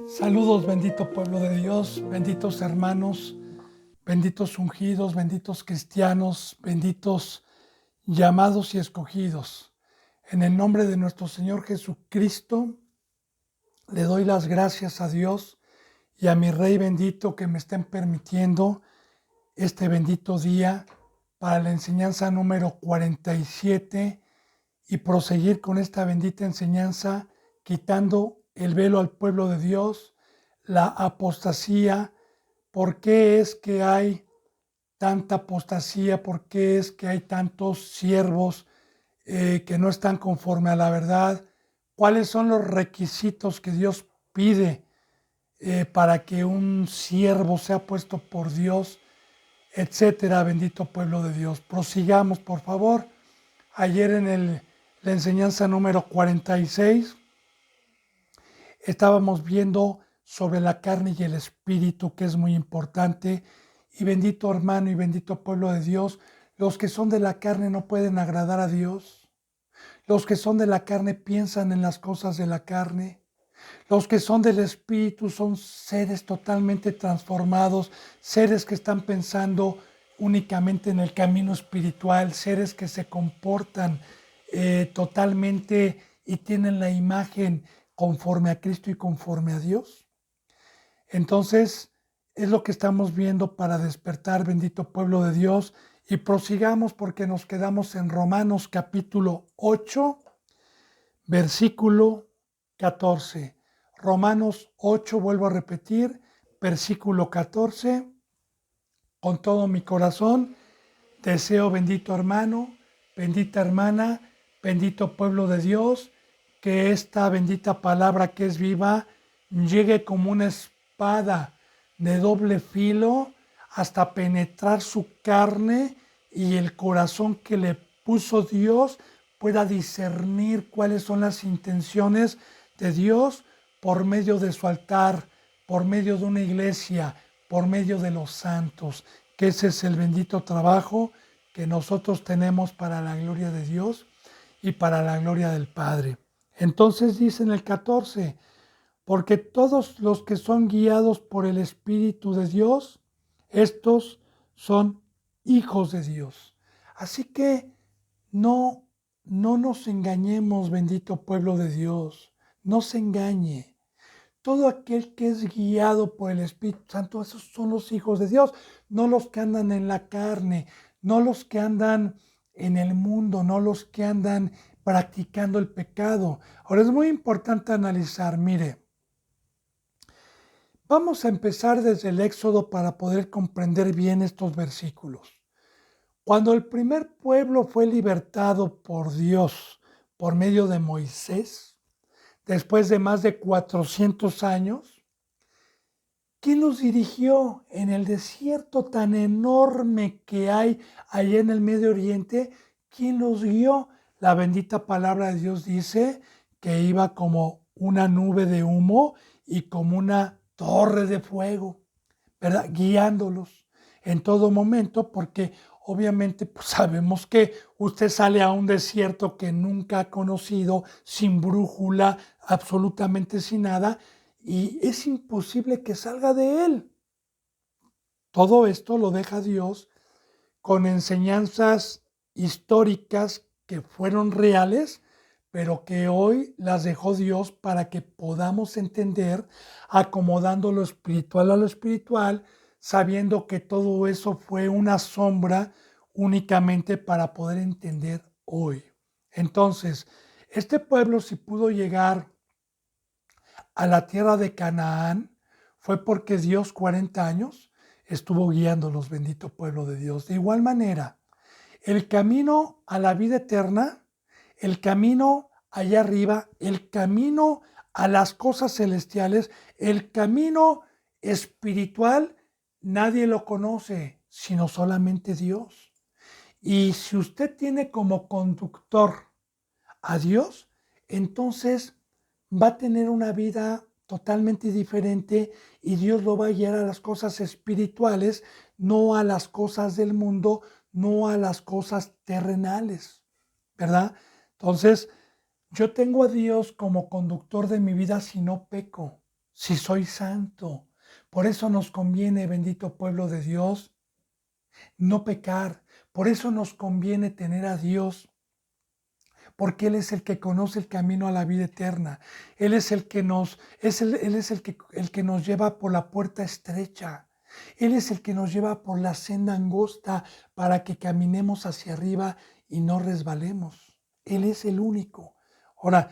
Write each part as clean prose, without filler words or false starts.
Saludos, bendito pueblo de Dios, benditos hermanos, benditos ungidos, benditos cristianos, benditos llamados y escogidos. En el nombre de nuestro Señor Jesucristo, le doy las gracias a Dios y a mi Rey bendito que me estén permitiendo este bendito día para la enseñanza número 47 y proseguir con esta bendita enseñanza, quitando el velo al pueblo de Dios, la apostasía. ¿Por qué es que hay tanta apostasía? ¿Por qué es que hay tantos siervos que no están conforme a la verdad? ¿Cuáles son los requisitos que Dios pide para que un siervo sea puesto por Dios, etcétera? Bendito pueblo de Dios. Prosigamos, por favor. Ayer en la enseñanza número 46 estábamos viendo sobre la carne y el espíritu, que es muy importante. Y bendito hermano y bendito pueblo de Dios, los que son de la carne no pueden agradar a Dios. Los que son de la carne piensan en las cosas de la carne. Los que son del espíritu son seres totalmente transformados, seres que están pensando únicamente en el camino espiritual, seres que se comportan totalmente y tienen la imagen conforme a Cristo y conforme a Dios. Entonces, es lo que estamos viendo para despertar, bendito pueblo de Dios, y prosigamos porque nos quedamos en Romanos capítulo 8, versículo 14. Romanos 8, vuelvo a repetir, versículo 14. Con todo mi corazón, deseo, bendito hermano, bendita hermana, bendito pueblo de Dios, que esta bendita palabra que es viva llegue como una espada de doble filo hasta penetrar su carne y el corazón que le puso Dios pueda discernir cuáles son las intenciones de Dios por medio de su altar, por medio de una iglesia, por medio de los santos, que ese es el bendito trabajo que nosotros tenemos para la gloria de Dios y para la gloria del Padre. Entonces dice en el 14, porque todos los que son guiados por el Espíritu de Dios, estos son hijos de Dios. Así que no nos engañemos, bendito pueblo de Dios, no se engañe. Todo aquel que es guiado por el Espíritu Santo, esos son los hijos de Dios, no los que andan en la carne, no los que andan en el mundo, no los que andan practicando el pecado. Ahora es muy importante analizar, mire, vamos a empezar desde el Éxodo para poder comprender bien estos versículos. Cuando el primer pueblo fue libertado por Dios por medio de Moisés, después de más de 400 años, ¿quién los dirigió en el desierto tan enorme que hay allá en el Medio Oriente? ¿Quién los guió? La bendita palabra de Dios dice que iba como una nube de humo y como una torre de fuego, ¿verdad? Guiándolos en todo momento, porque obviamente pues, sabemos que usted sale a un desierto que nunca ha conocido, sin brújula, absolutamente sin nada, y es imposible que salga de él. Todo esto lo deja Dios con enseñanzas históricas que fueron reales, pero que hoy las dejó Dios para que podamos entender, acomodando lo espiritual a lo espiritual, sabiendo que todo eso fue una sombra únicamente para poder entender hoy. Entonces, este pueblo si pudo llegar a la tierra de Canaán fue porque Dios 40 años estuvo guiando los bendito pueblo de Dios. De igual manera, el camino a la vida eterna, el camino allá arriba, el camino a las cosas celestiales, el camino espiritual, nadie lo conoce, sino solamente Dios. Y si usted tiene como conductor a Dios, entonces va a tener una vida totalmente diferente y Dios lo va a guiar a las cosas espirituales, no a las cosas del mundo, no a las cosas terrenales, ¿verdad? Entonces, yo tengo a Dios como conductor de mi vida si no peco, si soy santo. Por eso nos conviene, bendito pueblo de Dios, no pecar. Por eso nos conviene tener a Dios, porque Él es el que conoce el camino a la vida eterna. Él es el que Él es el que nos lleva por la puerta estrecha. Él es el que nos lleva por la senda angosta para que caminemos hacia arriba y no resbalemos. Él es el único. Ahora,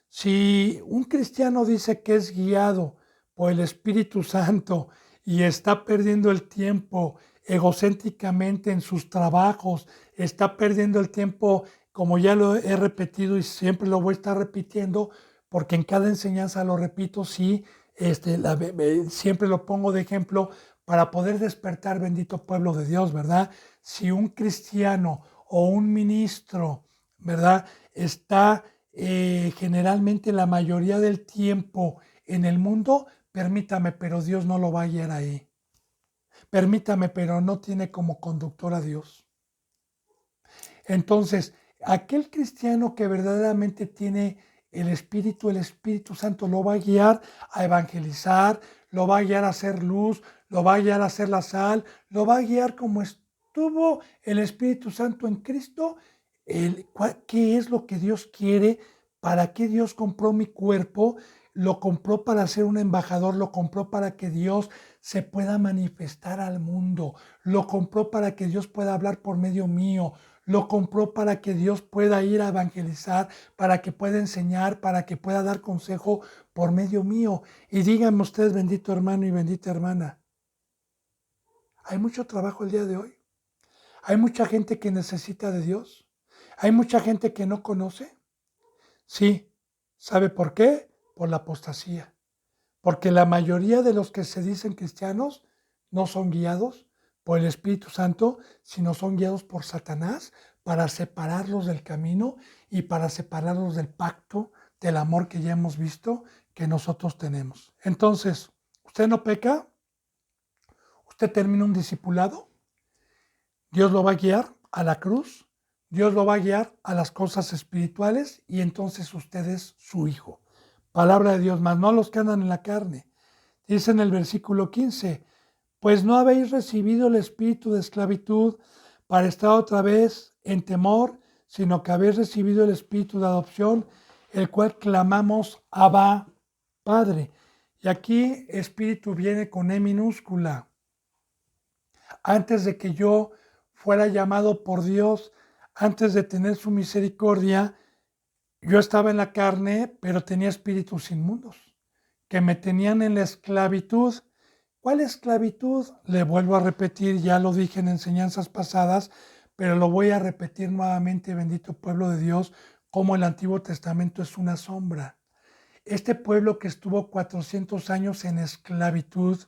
si un cristiano dice que es guiado por el Espíritu Santo y está perdiendo el tiempo egocéntricamente en sus trabajos, está perdiendo el tiempo, como ya lo he repetido y siempre lo voy a estar repitiendo, porque en cada enseñanza lo repito, sí, siempre lo pongo de ejemplo para poder despertar, bendito pueblo de Dios, ¿verdad? Si un cristiano o un ministro, ¿verdad? Está generalmente la mayoría del tiempo en el mundo, permítame, pero Dios no lo va a guiar ahí. Permítame, pero no tiene como conductor a Dios. Entonces, aquel cristiano que verdaderamente tiene el Espíritu Santo lo va a guiar a evangelizar, lo va a guiar a hacer luz, lo va a guiar a hacer la sal, lo va a guiar como estuvo el Espíritu Santo en Cristo, qué es lo que Dios quiere, para qué Dios compró mi cuerpo, lo compró para ser un embajador, lo compró para que Dios se pueda manifestar al mundo, lo compró para que Dios pueda hablar por medio mío, lo compró para que Dios pueda ir a evangelizar, para que pueda enseñar, para que pueda dar consejo por medio mío. Y díganme ustedes, bendito hermano y bendita hermana, hay mucho trabajo el día de hoy. Hay mucha gente que necesita de Dios. Hay mucha gente que no conoce. Sí, ¿sabe por qué? Por la apostasía. Porque la mayoría de los que se dicen cristianos no son guiados por el Espíritu Santo, sino son guiados por Satanás para separarlos del camino y para separarlos del pacto, del amor que ya hemos visto que nosotros tenemos. Entonces, usted no peca, usted termina un discipulado, Dios lo va a guiar a la cruz, Dios lo va a guiar a las cosas espirituales y entonces usted es su hijo. Palabra de Dios, más no a los que andan en la carne. Dice en el versículo 15, pues no habéis recibido el espíritu de esclavitud para estar otra vez en temor, sino que habéis recibido el espíritu de adopción, el cual clamamos Abba, Padre. Y aquí espíritu viene con E minúscula. Antes de que yo fuera llamado por Dios, antes de tener su misericordia, yo estaba en la carne, pero tenía espíritus inmundos que me tenían en la esclavitud. ¿Cuál esclavitud? Le vuelvo a repetir, ya lo dije en enseñanzas pasadas, pero lo voy a repetir nuevamente, bendito pueblo de Dios, como el Antiguo Testamento es una sombra. Este pueblo que estuvo 400 años en esclavitud,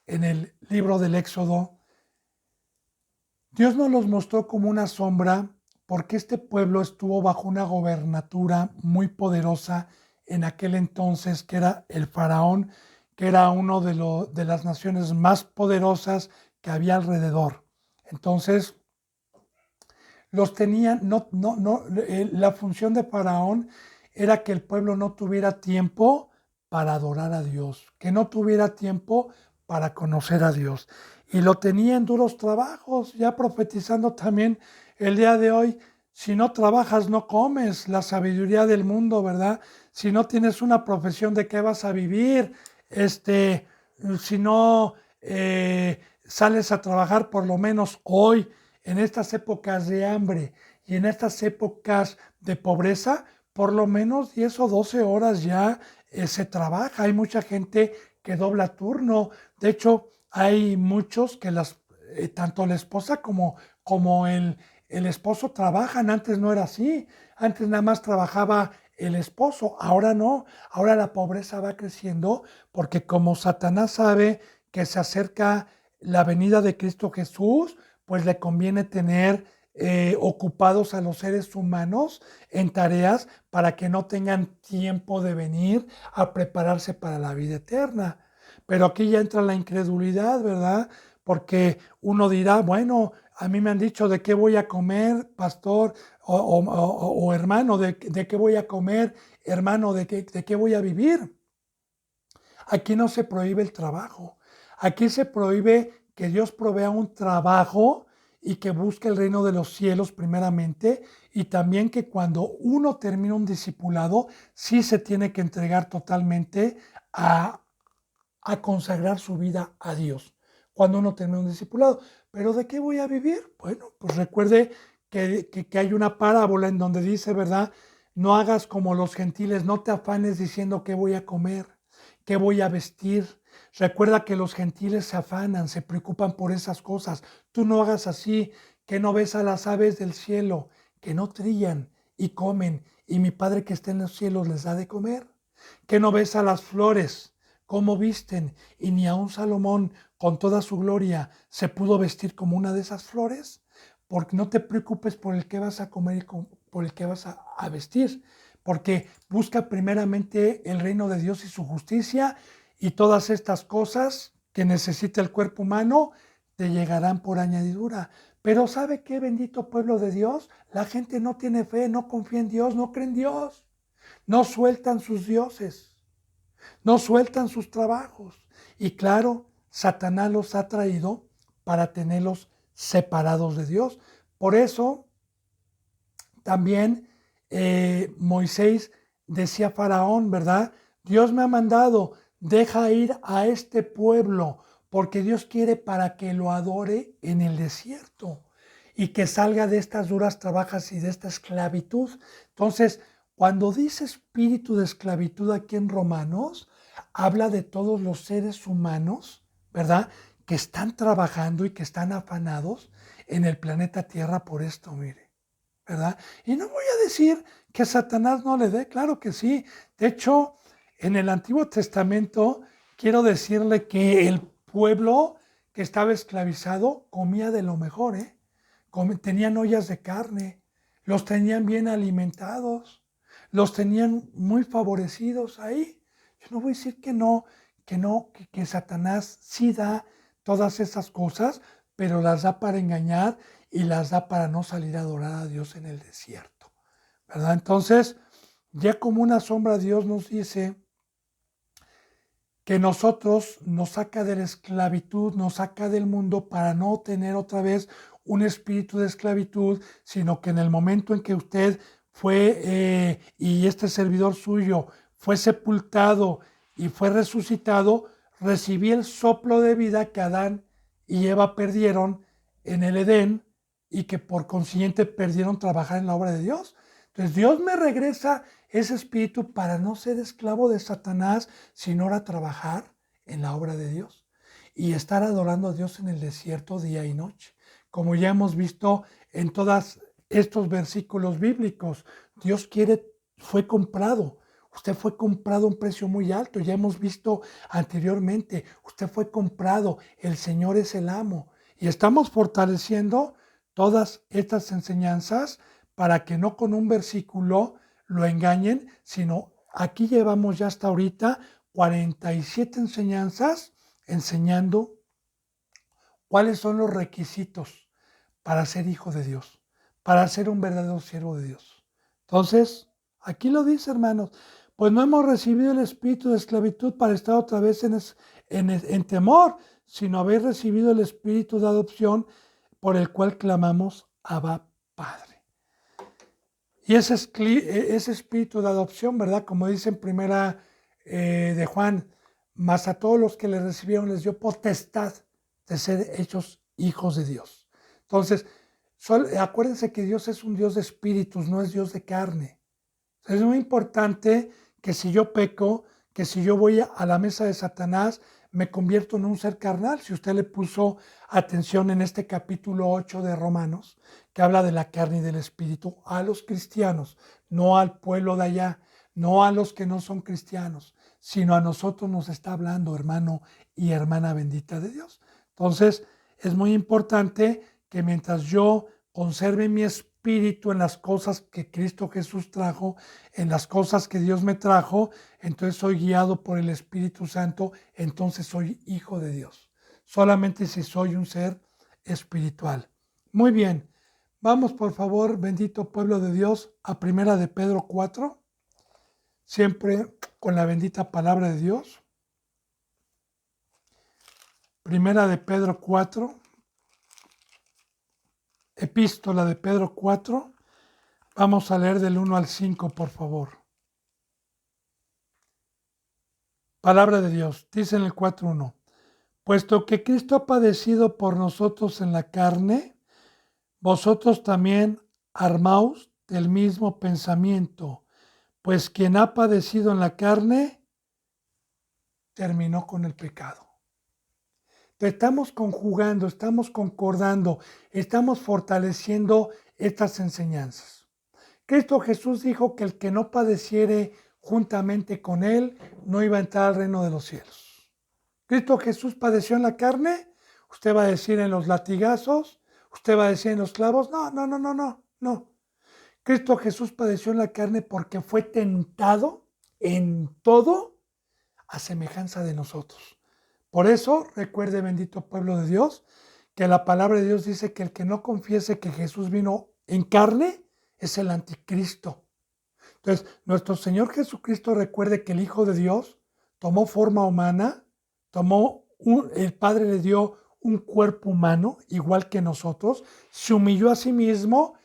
en el libro del Éxodo, Dios nos los mostró como una sombra porque este pueblo estuvo bajo una gobernatura muy poderosa en aquel entonces, que era el faraón, que era uno de las naciones más poderosas que había alrededor. Entonces, los tenían, la función de faraón era que el pueblo no tuviera tiempo para adorar a Dios, que no tuviera tiempo para conocer a Dios. Y lo tenía en duros trabajos, ya profetizando también el día de hoy. Si no trabajas, no comes, la sabiduría del mundo, ¿verdad? Si no tienes una profesión, ¿de qué vas a vivir? Si no sales a trabajar, por lo menos hoy, en estas épocas de hambre y en estas épocas de pobreza, por lo menos 10 o 12 horas ya se trabaja. Hay mucha gente que dobla turno. De hecho, hay muchos que tanto la esposa como el esposo trabajan. Antes no era así. Antes nada más trabajaba el esposo. Ahora no. Ahora la pobreza va creciendo porque como Satanás sabe que se acerca la venida de Cristo Jesús, pues le conviene tener ocupados a los seres humanos en tareas para que no tengan tiempo de venir a prepararse para la vida eterna. Pero aquí ya entra la incredulidad, ¿verdad? Porque uno dirá, bueno, a mí me han dicho de qué voy a comer, pastor, o hermano, de qué voy a comer, hermano, de qué voy a vivir. Aquí no se prohíbe el trabajo. Aquí se prohíbe que Dios provea un trabajo y que busque el reino de los cielos primeramente, y también que cuando uno termina un discipulado, sí se tiene que entregar totalmente a consagrar su vida a Dios cuando uno termina un discipulado. ¿Pero de qué voy a vivir? Bueno, pues recuerde que hay una parábola en donde dice, ¿verdad? No hagas como los gentiles, no te afanes diciendo qué voy a comer, qué voy a vestir. Recuerda que los gentiles se afanan, se preocupan por esas cosas. Tú no hagas así, que no ves a las aves del cielo, que no trillan y comen, y mi Padre que está en los cielos les da de comer. Que no ves a las flores, cómo visten, y ni aun Salomón con toda su gloria se pudo vestir como una de esas flores. Porque no te preocupes por el que vas a comer y por el que vas a vestir, porque busca primeramente el reino de Dios y su justicia, y todas estas cosas que necesita el cuerpo humano te llegarán por añadidura. Pero ¿sabe qué, bendito pueblo de Dios? La gente no tiene fe, no confía en Dios, no cree en Dios, no sueltan sus dioses, no sueltan sus trabajos. Y claro, Satanás los ha traído para tenerlos separados de Dios. Por eso también Moisés decía a Faraón, ¿verdad? Dios me ha mandado, deja ir a este pueblo, porque Dios quiere para que lo adore en el desierto y que salga de estas duras trabajas y de esta esclavitud. Entonces, cuando dice espíritu de esclavitud aquí en Romanos, habla de todos los seres humanos, ¿verdad? Que están trabajando y que están afanados en el planeta Tierra por esto, mire, ¿verdad? Y no voy a decir que Satanás no le dé, claro que sí. De hecho, en el Antiguo Testamento, quiero decirle que el pueblo que estaba esclavizado comía de lo mejor, ¿eh? Tenían ollas de carne, los tenían bien alimentados, los tenían muy favorecidos ahí. Yo no voy a decir que Satanás sí da todas esas cosas, pero las da para engañar y las da para no salir a adorar a Dios en el desierto, ¿verdad? Entonces, ya como una sombra, Dios nos dice que nosotros nos saca de la esclavitud, nos saca del mundo para no tener otra vez un espíritu de esclavitud, sino que en el momento en que usted fue y este servidor suyo fue sepultado y fue resucitado, recibí el soplo de vida que Adán y Eva perdieron en el Edén y que por consiguiente perdieron trabajar en la obra de Dios. Entonces Dios me regresa ese espíritu para no ser esclavo de Satanás, sino ahora trabajar en la obra de Dios y estar adorando a Dios en el desierto día y noche. Como ya hemos visto en todos estos versículos bíblicos, Dios fue comprado. Usted fue comprado a un precio muy alto, ya hemos visto anteriormente, usted fue comprado, el Señor es el amo. Y estamos fortaleciendo todas estas enseñanzas para que no con un versículo lo engañen, sino aquí llevamos ya hasta ahorita 47 enseñanzas enseñando cuáles son los requisitos para ser hijo de Dios, para ser un verdadero siervo de Dios. Entonces, aquí lo dice, hermanos, pues no hemos recibido el espíritu de esclavitud para estar otra vez en temor, sino haber recibido el espíritu de adopción por el cual clamamos Abba Padre. Y ese espíritu de adopción, ¿verdad? Como dice en primera de Juan, mas a todos los que le recibieron les dio potestad de ser hechos hijos de Dios. Entonces, acuérdense que Dios es un Dios de espíritus, no es Dios de carne. Es muy importante que si yo peco, que si yo voy a la mesa de Satanás, me convierto en un ser carnal. Si usted le puso atención en este capítulo 8 de Romanos, que habla de la carne y del espíritu, a los cristianos, no al pueblo de allá, no a los que no son cristianos, sino a nosotros nos está hablando, hermano y hermana bendita de Dios. Entonces, es muy importante que mientras yo conserve mi espíritu en las cosas que Cristo Jesús trajo, en las cosas que Dios me trajo, entonces soy guiado por el Espíritu Santo, entonces soy hijo de Dios. Solamente si soy un ser espiritual. Muy bien, vamos por favor, bendito pueblo de Dios, a primera de Pedro 4, siempre con la bendita palabra de Dios. Primera de Pedro 4, epístola de Pedro 4, vamos a leer del 1 al 5, por favor. Palabra de Dios, dice en el 4:1, puesto que Cristo ha padecido por nosotros en la carne, vosotros también armaos del mismo pensamiento, pues quien ha padecido en la carne, terminó con el pecado. Estamos conjugando, estamos concordando, estamos fortaleciendo estas enseñanzas. Cristo Jesús dijo que el que no padeciere juntamente con él no iba a entrar al reino de los cielos. Cristo Jesús padeció en la carne, usted va a decir en los latigazos, usted va a decir en los clavos, no. Cristo Jesús padeció en la carne porque fue tentado en todo a semejanza de nosotros. Por eso, recuerde, bendito pueblo de Dios, que la palabra de Dios dice que el que no confiese que Jesús vino en carne es el anticristo. Entonces, nuestro Señor Jesucristo, recuerde que el Hijo de Dios tomó forma humana, el Padre le dio un cuerpo humano, igual que nosotros, se humilló a sí mismo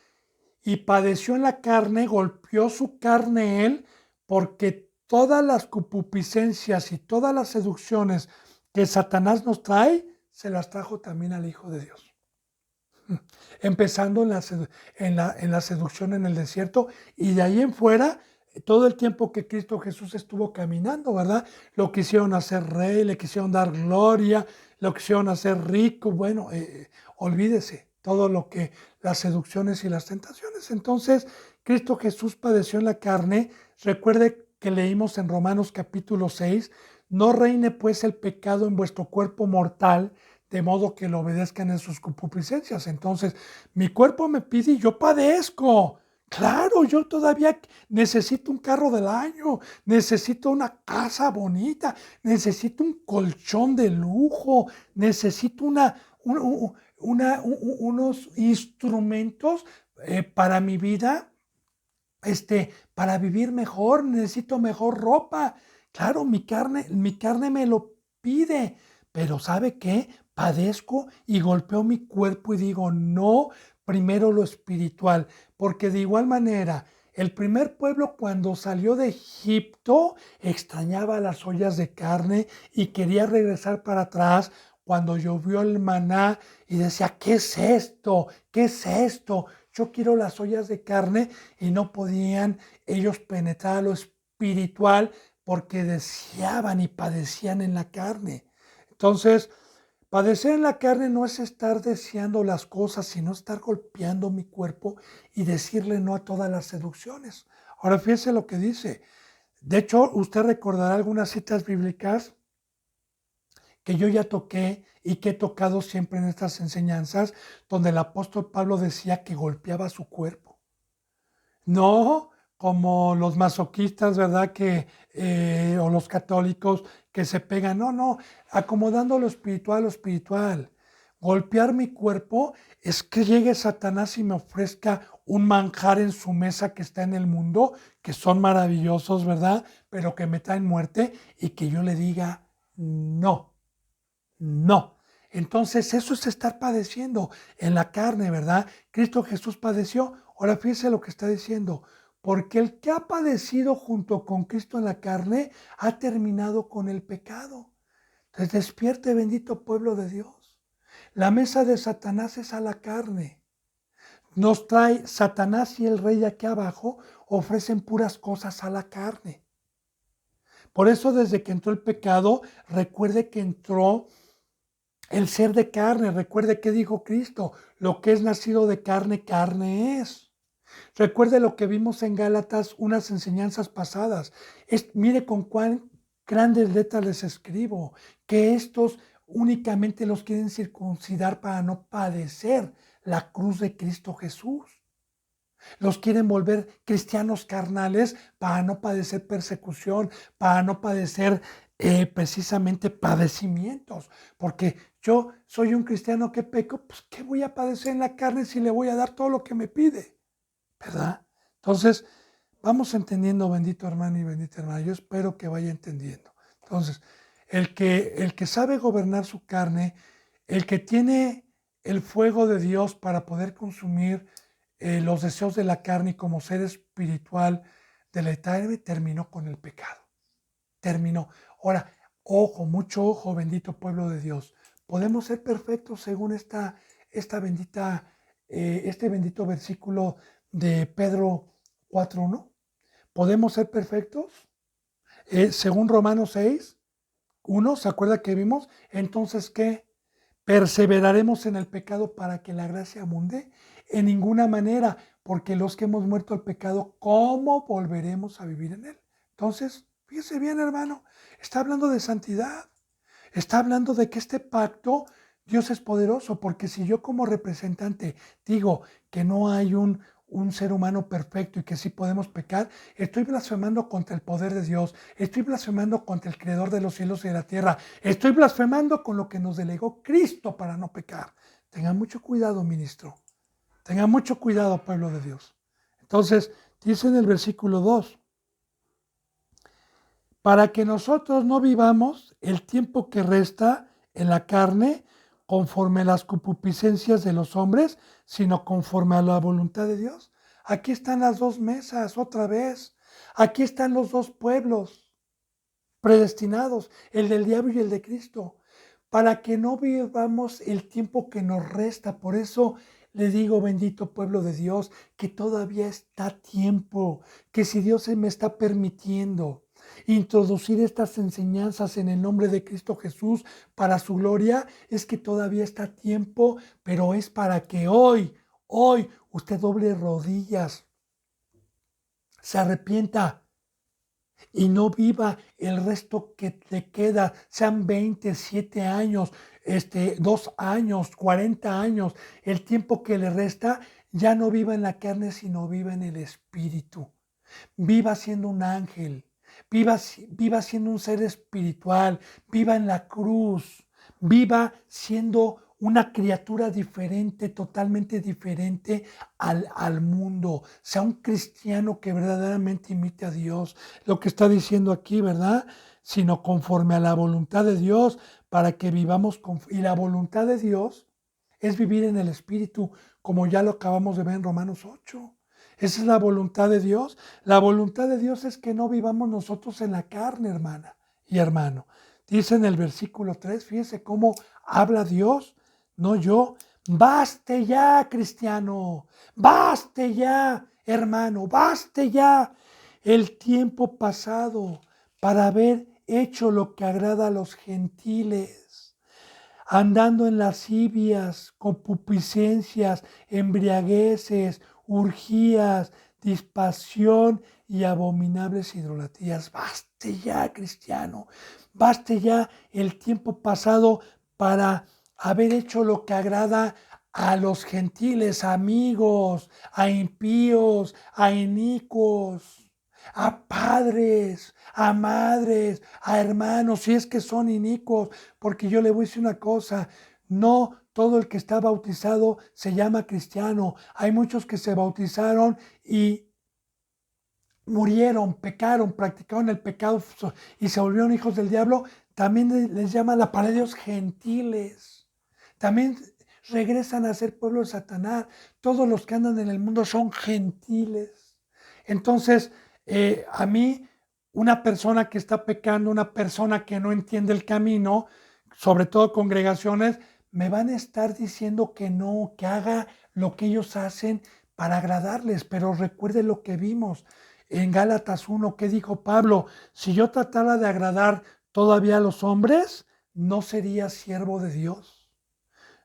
y padeció en la carne, golpeó su carne él, porque todas las concupiscencias y todas las seducciones que Satanás nos trae, se las trajo también al Hijo de Dios. Empezando en la seducción en el desierto y de ahí en fuera, todo el tiempo que Cristo Jesús estuvo caminando, ¿verdad? Lo quisieron hacer rey, le quisieron dar gloria, lo quisieron hacer rico, bueno, olvídese todo lo que las seducciones y las tentaciones. Entonces, Cristo Jesús padeció en la carne. Recuerde que leímos en Romanos capítulo 6, no reine pues el pecado en vuestro cuerpo mortal, de modo que lo obedezcan en sus concupiscencias. Entonces, mi cuerpo me pide y yo padezco. Claro, yo todavía necesito un carro del año, necesito una casa bonita, necesito un colchón de lujo, necesito unos instrumentos para mi vida, para vivir mejor, necesito mejor ropa. Claro, mi carne me lo pide, pero ¿sabe qué? Padezco y golpeo mi cuerpo y digo, no, primero lo espiritual, porque de igual manera, el primer pueblo cuando salió de Egipto extrañaba las ollas de carne y quería regresar para atrás cuando llovió el maná y decía, ¿qué es esto? ¿Qué es esto? Yo quiero las ollas de carne y no podían ellos penetrar a lo espiritual porque deseaban y padecían en la carne. Entonces, padecer en la carne no es estar deseando las cosas, sino estar golpeando mi cuerpo y decirle no a todas las seducciones. Ahora fíjese lo que dice. De hecho, usted recordará algunas citas bíblicas que yo ya toqué y que he tocado siempre en estas enseñanzas, donde el apóstol Pablo decía que golpeaba su cuerpo. No como los masoquistas, ¿verdad? O los católicos que se pegan. No, acomodando lo espiritual a lo espiritual. Golpear mi cuerpo es que llegue Satanás y me ofrezca un manjar en su mesa que está en el mundo, que son maravillosos, ¿verdad? Pero que me traen muerte y que yo le diga no. Entonces eso es estar padeciendo en la carne, ¿verdad? Cristo Jesús padeció. Ahora fíjese lo que está diciendo. Porque el que ha padecido junto con Cristo en la carne ha terminado con el pecado. Entonces despierte, bendito pueblo de Dios. La mesa de Satanás es a la carne. Nos trae Satanás y el rey aquí abajo, ofrecen puras cosas a la carne. Por eso desde que entró el pecado, recuerde que entró el ser de carne. Recuerde que dijo Cristo, lo que es nacido de carne, carne es. Recuerde lo que vimos en Gálatas, unas enseñanzas pasadas. Mire con cuán grandes letras les escribo, que estos únicamente los quieren circuncidar para no padecer la cruz de Cristo Jesús. Los quieren volver cristianos carnales para no padecer persecución, para no padecer precisamente padecimientos. Porque yo soy un cristiano que peco, pues ¿qué voy a padecer en la carne si le voy a dar todo lo que me pide? ¿Verdad? Entonces, vamos entendiendo, bendito hermano y bendita hermana. Yo espero que vaya entendiendo. Entonces, el que sabe gobernar su carne, el que tiene el fuego de Dios para poder consumir los deseos de la carne y como ser espiritual deleitarme, terminó con el pecado. Terminó. Ahora, ojo, mucho ojo, bendito pueblo de Dios. Podemos ser perfectos según este bendito versículo de Pedro 4:1. ¿Podemos ser perfectos? Según Romanos 6:1, ¿se acuerda que vimos? Entonces, ¿qué? ¿Perseveraremos en el pecado para que la gracia abunde? En ninguna manera, porque los que hemos muerto al pecado, ¿cómo volveremos a vivir en él? Entonces, fíjese bien, hermano, está hablando de santidad, está hablando de que este pacto, Dios es poderoso, porque si yo como representante digo que no hay un ser humano perfecto y que sí podemos pecar, estoy blasfemando contra el poder de Dios, estoy blasfemando contra el creador de los cielos y de la tierra, estoy blasfemando con lo que nos delegó Cristo para no pecar. Tengan mucho cuidado, ministro. Tengan mucho cuidado, pueblo de Dios. Entonces, dice en el versículo 2, para que nosotros no vivamos el tiempo que resta en la carne conforme a las concupiscencias de los hombres, sino conforme a la voluntad de Dios. Aquí están las dos mesas otra vez. Aquí están los dos pueblos predestinados, el del diablo y el de Cristo, para que no vivamos el tiempo que nos resta. Por eso le digo, bendito pueblo de Dios, que todavía está tiempo, que si Dios se me está permitiendo introducir estas enseñanzas en el nombre de Cristo Jesús para su gloria, es que todavía está tiempo, pero es para que hoy, usted doble rodillas, se arrepienta y no viva el resto que te queda, sean 27 años, 2 años, 40 años, el tiempo que le resta, ya no viva en la carne, sino viva en el espíritu. Viva siendo un ángel, viva siendo un ser espiritual, viva en la cruz, viva siendo una criatura diferente, totalmente diferente al mundo. Sea un cristiano que verdaderamente imite a Dios. Lo que está diciendo aquí, ¿verdad? Sino conforme a la voluntad de Dios, para que vivamos y la voluntad de Dios es vivir en el Espíritu, como ya lo acabamos de ver en Romanos 8. Esa es la voluntad de Dios. La voluntad de Dios es que no vivamos nosotros en la carne, hermana y hermano. Dice en el versículo 3, fíjese cómo habla Dios, no yo. Baste ya, cristiano. Baste ya, hermano. Baste ya el tiempo pasado para haber hecho lo que agrada a los gentiles, andando en lascivias, concupiscencias, embriagueces, urgías, dispasión y abominables idolatrías. Baste ya, cristiano, baste ya el tiempo pasado para haber hecho lo que agrada a los gentiles, amigos, a impíos, a inicuos, a padres, a madres, a hermanos, si es que son inicuos, porque yo le voy a decir una cosa, no todo el que está bautizado se llama cristiano. Hay muchos que se bautizaron y murieron, pecaron, practicaron el pecado y se volvieron hijos del diablo. También les llama la palabra de Dios gentiles. También regresan a ser pueblo de Satanás. Todos los que andan en el mundo son gentiles. Entonces, a mí, una persona que está pecando, una persona que no entiende el camino, sobre todo congregaciones, me van a estar diciendo que no, que haga lo que ellos hacen para agradarles. Pero recuerde lo que vimos en Gálatas 1, que dijo Pablo: si yo tratara de agradar todavía a los hombres, no sería siervo de Dios.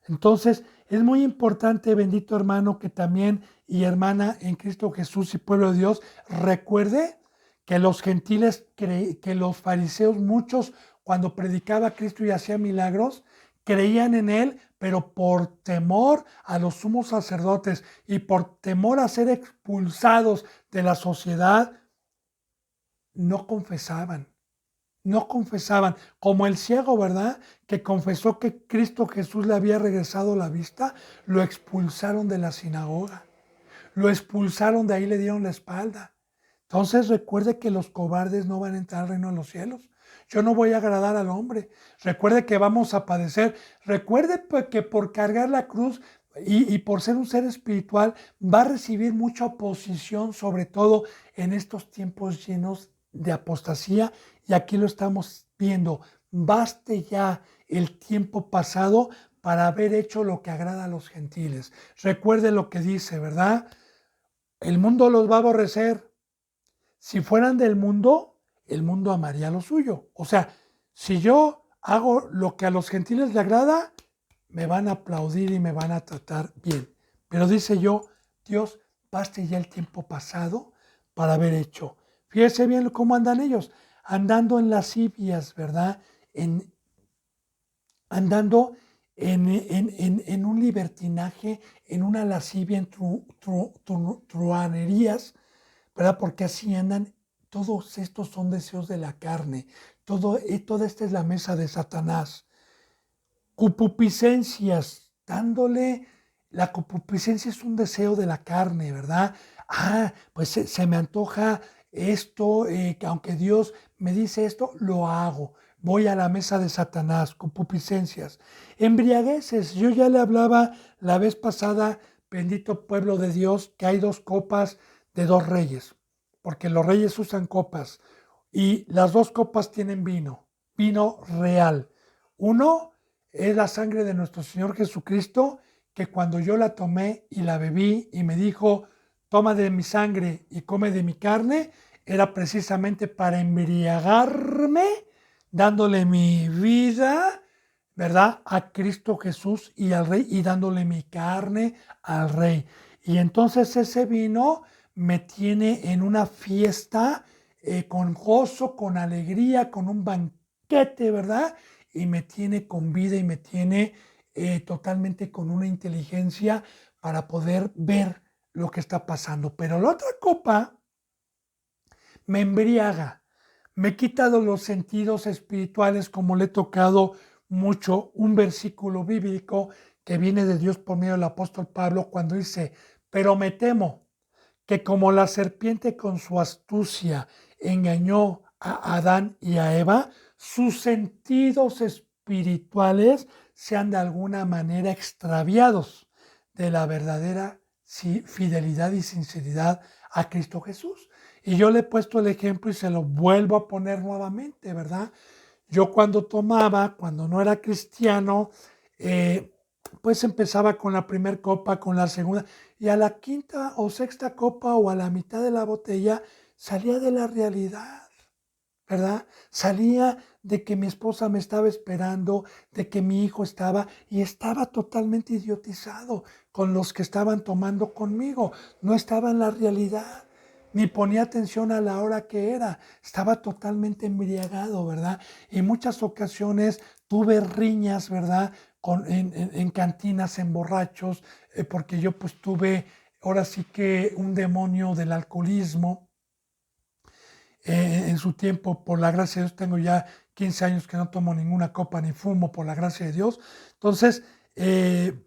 Entonces, es muy importante, bendito hermano, que también y hermana en Cristo Jesús y pueblo de Dios, recuerde que los gentiles, que los fariseos, muchos, cuando predicaba a Cristo y hacía milagros, creían en él, pero por temor a los sumos sacerdotes y por temor a ser expulsados de la sociedad, no confesaban. No confesaban, como el ciego, ¿verdad? Que confesó que Cristo Jesús le había regresado la vista, lo expulsaron de la sinagoga, lo expulsaron de ahí, le dieron la espalda. Entonces recuerde que los cobardes no van a entrar al reino de los cielos. Yo no voy a agradar al hombre. Recuerde que vamos a padecer. Recuerde que por cargar la cruz y por ser un ser espiritual va a recibir mucha oposición, sobre todo en estos tiempos llenos de apostasía. Y aquí lo estamos viendo. Baste ya el tiempo pasado para haber hecho lo que agrada a los gentiles. Recuerde lo que dice, ¿verdad? El mundo los va a aborrecer. Si fueran del mundo, el mundo amaría lo suyo. O sea, si yo hago lo que a los gentiles le agrada, me van a aplaudir y me van a tratar bien. Pero dice yo, Dios, baste ya el tiempo pasado para haber hecho. Fíjese bien cómo andan ellos, andando en lascivias, ¿verdad? Andando en un libertinaje, en una lascivia, en truhanerías, ¿verdad? Porque así andan. Todos estos son deseos de la carne. Toda esta es la mesa de Satanás. Cupupiscencias, dándole, la cupupiscencia es un deseo de la carne, ¿verdad? Pues se me antoja esto, que aunque Dios me dice esto, lo hago. Voy a la mesa de Satanás, cupupiscencias. Embriagueces, yo ya le hablaba la vez pasada, bendito pueblo de Dios, que hay dos copas de dos reyes, porque los reyes usan copas y las dos copas tienen vino real. Uno es la sangre de nuestro Señor Jesucristo, que cuando yo la tomé y la bebí y me dijo, toma de mi sangre y come de mi carne, era precisamente para embriagarme, dándole mi vida, ¿verdad? A Cristo Jesús y al Rey, y dándole mi carne al Rey. Y entonces ese vino me tiene en una fiesta, con gozo, con alegría, con un banquete, ¿verdad? Y me tiene con vida y me tiene totalmente con una inteligencia para poder ver lo que está pasando. Pero la otra copa me embriaga, me quita de los sentidos espirituales, como le he tocado mucho un versículo bíblico que viene de Dios por medio del apóstol Pablo cuando dice, pero me temo que como la serpiente con su astucia engañó a Adán y a Eva, sus sentidos espirituales sean de alguna manera extraviados de la verdadera fidelidad y sinceridad a Cristo Jesús. Y yo le he puesto el ejemplo y se lo vuelvo a poner nuevamente, ¿verdad? Yo cuando tomaba, cuando no era cristiano, pues empezaba con la primera copa, con la segunda, y a la quinta o sexta copa o a la mitad de la botella salía de la realidad, ¿verdad? Salía de que mi esposa me estaba esperando, de que mi hijo estaba, y estaba totalmente idiotizado con los que estaban tomando conmigo. No estaba en la realidad, ni ponía atención a la hora que era. Estaba totalmente embriagado, ¿verdad? Y en muchas ocasiones tuve riñas, ¿verdad? En cantinas, en borrachos, porque yo pues tuve ahora sí que un demonio del alcoholismo en su tiempo. Por la gracia de Dios, tengo ya 15 años que no tomo ninguna copa ni fumo, por la gracia de Dios. Entonces,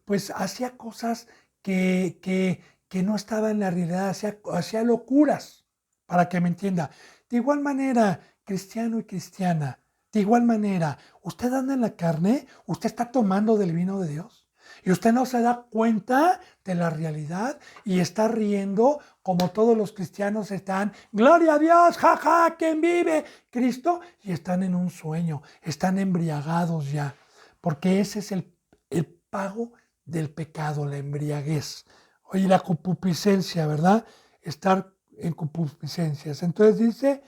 pues hacía cosas que no estaban en la realidad, hacía locuras, para que me entienda. De igual manera, cristiano y cristiana, de igual manera, usted anda en la carne, usted está tomando del vino de Dios. Y usted no se da cuenta de la realidad y está riendo como todos los cristianos están, gloria a Dios, jaja, ¿quién vive? Cristo, y están en un sueño, están embriagados ya, porque ese es el pago del pecado, la embriaguez. Oye, la concupiscencia, ¿verdad? Estar en concupiscencias. Entonces dice,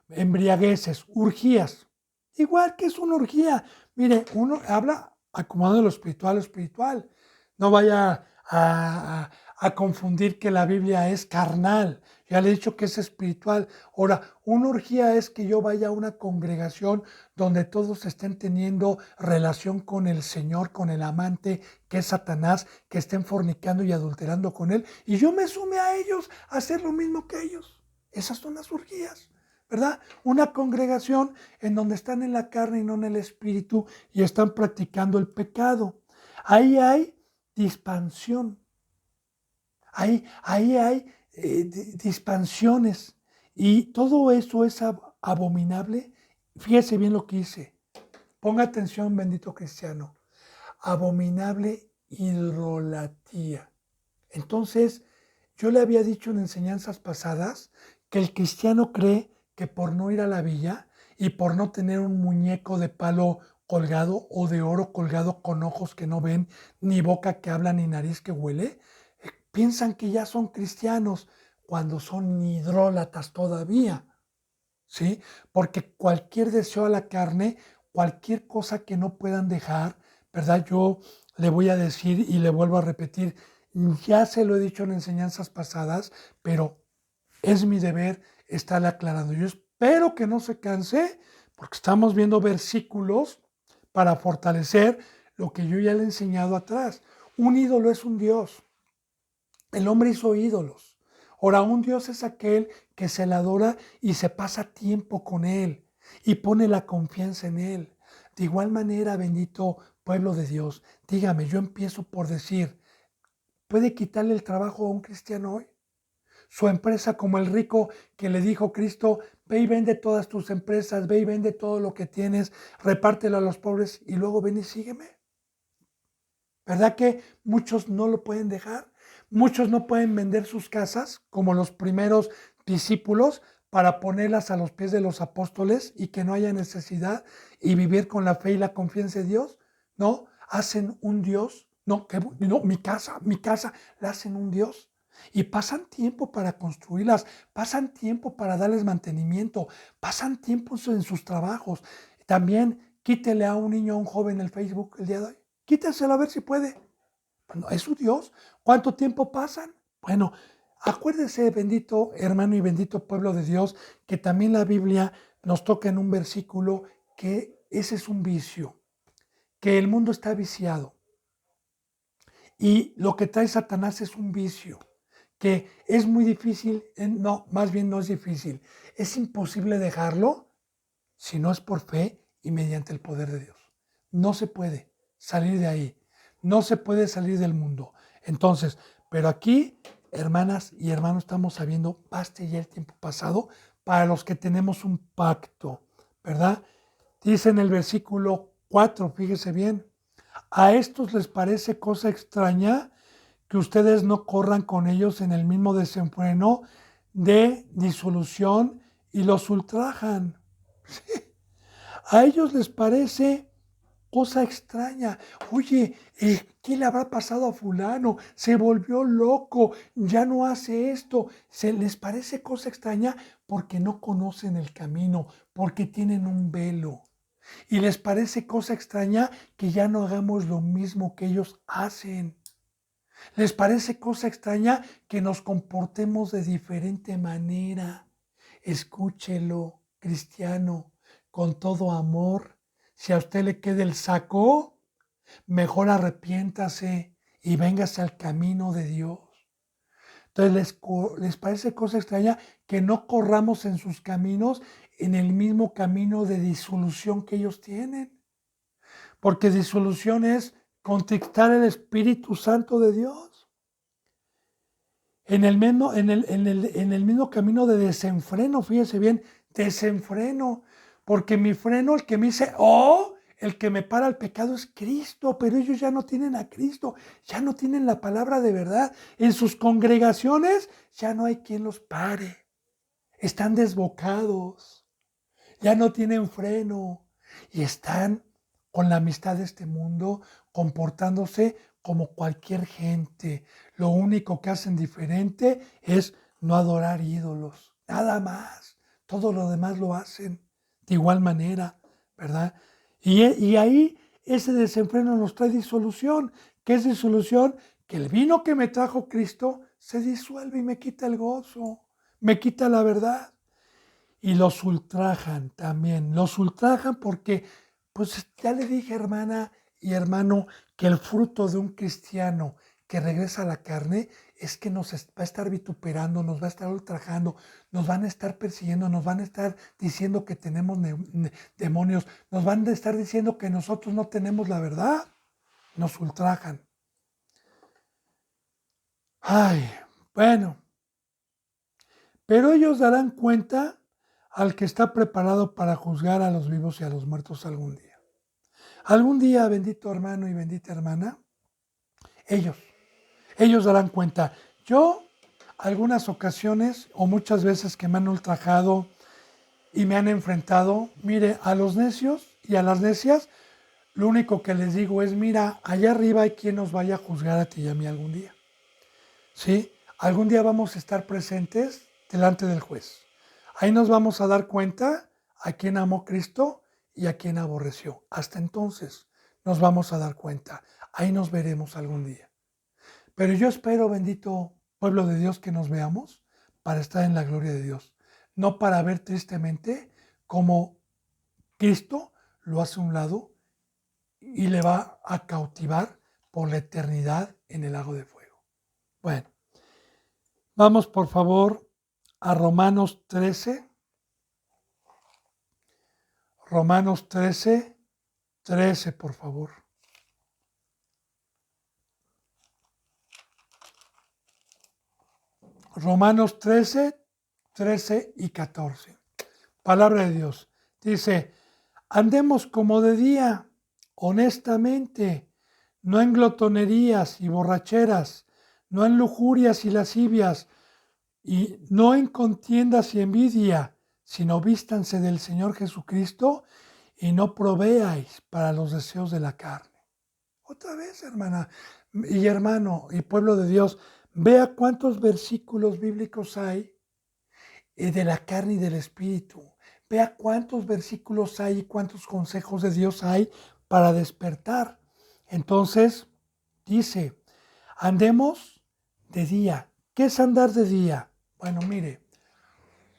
embriagueces, urgías. Igual que es una orgía. Mire, uno habla acomodando lo espiritual. No vaya a confundir que la Biblia es carnal. Ya le he dicho que es espiritual. Ahora, una orgía es que yo vaya a una congregación donde todos estén teniendo relación con el Señor, con el amante, que es Satanás, que estén fornicando y adulterando con él, y yo me sume a ellos a hacer lo mismo que ellos. Esas son las orgías, ¿verdad? Una congregación en donde están en la carne y no en el espíritu y están practicando el pecado. Ahí hay dispansión. Ahí hay dispansiones. Y todo eso es abominable Fíjese bien lo que dice. Ponga atención, bendito cristiano. Abominable idolatría. Entonces, yo le había dicho en enseñanzas pasadas que el cristiano cree que por no ir a la villa y por no tener un muñeco de palo colgado o de oro colgado con ojos que no ven, ni boca que habla, ni nariz que huele, piensan que ya son cristianos cuando son idólatras todavía. ¿Sí? Porque cualquier deseo a la carne, cualquier cosa que no puedan dejar, ¿verdad? Yo le voy a decir y le vuelvo a repetir, ya se lo he dicho en enseñanzas pasadas, pero es mi deber estar aclarando. Yo espero que no se canse, porque estamos viendo versículos para fortalecer lo que yo ya le he enseñado atrás. Un ídolo es un Dios. El hombre hizo ídolos. Ahora, un Dios es aquel que se le adora y se pasa tiempo con él y pone la confianza en él. De igual manera, bendito pueblo de Dios, dígame, yo empiezo por decir, ¿puede quitarle el trabajo a un cristiano hoy? Su empresa, como el rico que le dijo Cristo, ve y vende todas tus empresas, ve y vende todo lo que tienes, repártelo a los pobres y luego ven y sígueme. ¿Verdad que muchos no lo pueden dejar? Muchos no pueden vender sus casas como los primeros discípulos para ponerlas a los pies de los apóstoles y que no haya necesidad y vivir con la fe y la confianza en Dios. No, hacen un Dios. No, no, mi casa, la hacen un Dios. Y pasan tiempo para construirlas, pasan tiempo para darles mantenimiento, pasan tiempo en sus trabajos. También quítele a un niño, a un joven el Facebook el día de hoy. Quítaselo a ver si puede. Bueno, es su Dios. ¿Cuánto tiempo pasan? Bueno, acuérdese, bendito hermano y bendito pueblo de Dios, que también la Biblia nos toca en un versículo que ese es un vicio, que el mundo está viciado. Y lo que trae Satanás es un vicio, que es muy difícil, no, más bien no es difícil, es imposible dejarlo si no es por fe y mediante el poder de Dios. No se puede salir de ahí, no se puede salir del mundo. Entonces, pero aquí, hermanas y hermanos, estamos sabiendo, baste ya el tiempo pasado para los que tenemos un pacto, ¿verdad? Dice en el versículo 4, fíjese bien, a estos les parece cosa extraña que ustedes no corran con ellos en el mismo desenfreno de disolución y los ultrajan. A ellos les parece cosa extraña. Oye, ¿qué le habrá pasado a fulano? Se volvió loco, ya no hace esto. Se les parece cosa extraña porque no conocen el camino, porque tienen un velo. Y les parece cosa extraña que ya no hagamos lo mismo que ellos hacen. Les parece cosa extraña que nos comportemos de diferente manera. Escúchelo, cristiano, con todo amor. Si a usted le queda el saco, mejor arrepiéntase y véngase al camino de Dios. Entonces les parece cosa extraña que no corramos en sus caminos en el mismo camino de disolución que ellos tienen. Porque disolución es contristar el Espíritu Santo de Dios. En el mismo camino de desenfreno, fíjese bien, desenfreno, porque mi freno, el que me dice, el que me para el pecado es Cristo, pero ellos ya no tienen a Cristo, ya no tienen la palabra de verdad. En sus congregaciones ya no hay quien los pare, están desbocados, ya no tienen freno y están con la amistad de este mundo, comportándose como cualquier gente. Lo único que hacen diferente es no adorar ídolos, nada más. Todo lo demás lo hacen de igual manera, ¿verdad? Y ahí ese desenfreno nos trae disolución. ¿Qué es disolución? Que el vino que me trajo Cristo se disuelve y me quita el gozo, me quita la verdad. Y los ultrajan también, los ultrajan porque, pues ya le dije, hermana y hermano, que el fruto de un cristiano que regresa a la carne es que nos va a estar vituperando, nos va a estar ultrajando, nos van a estar persiguiendo, nos van a estar diciendo que tenemos demonios, nos van a estar diciendo que nosotros no tenemos la verdad, nos ultrajan. Ay, bueno, pero ellos darán cuenta al que está preparado para juzgar a los vivos y a los muertos algún día. Algún día, bendito hermano y bendita hermana, ellos, ellos darán cuenta. Yo, algunas ocasiones o muchas veces que me han ultrajado y me han enfrentado, mire, a los necios y a las necias, lo único que les digo es, mira, allá arriba hay quien nos vaya a juzgar a ti y a mí algún día. ¿Sí? Algún día vamos a estar presentes delante del juez. Ahí nos vamos a dar cuenta a quién amó Cristo y a quién aborreció. Hasta entonces nos vamos a dar cuenta. Ahí nos veremos algún día. Pero yo espero, bendito pueblo de Dios, que nos veamos para estar en la gloria de Dios. No para ver tristemente cómo Cristo lo hace a un lado y le va a cautivar por la eternidad en el lago de fuego. Bueno, vamos por favor a Romanos 13. Romanos 13, 13 por favor. Romanos 13, 13 y 14. Palabra de Dios. Dice, andemos como de día, honestamente, no en glotonerías y borracheras, no en lujurias y lascivias, y no en contiendas y envidia, sino vístanse del Señor Jesucristo y no proveáis para los deseos de la carne. Otra vez, hermana y hermano y pueblo de Dios, vea cuántos versículos bíblicos hay de la carne y del espíritu. Vea cuántos versículos hay y cuántos consejos de Dios hay para despertar. Entonces, dice, andemos de día. ¿Qué es andar de día? Bueno, mire,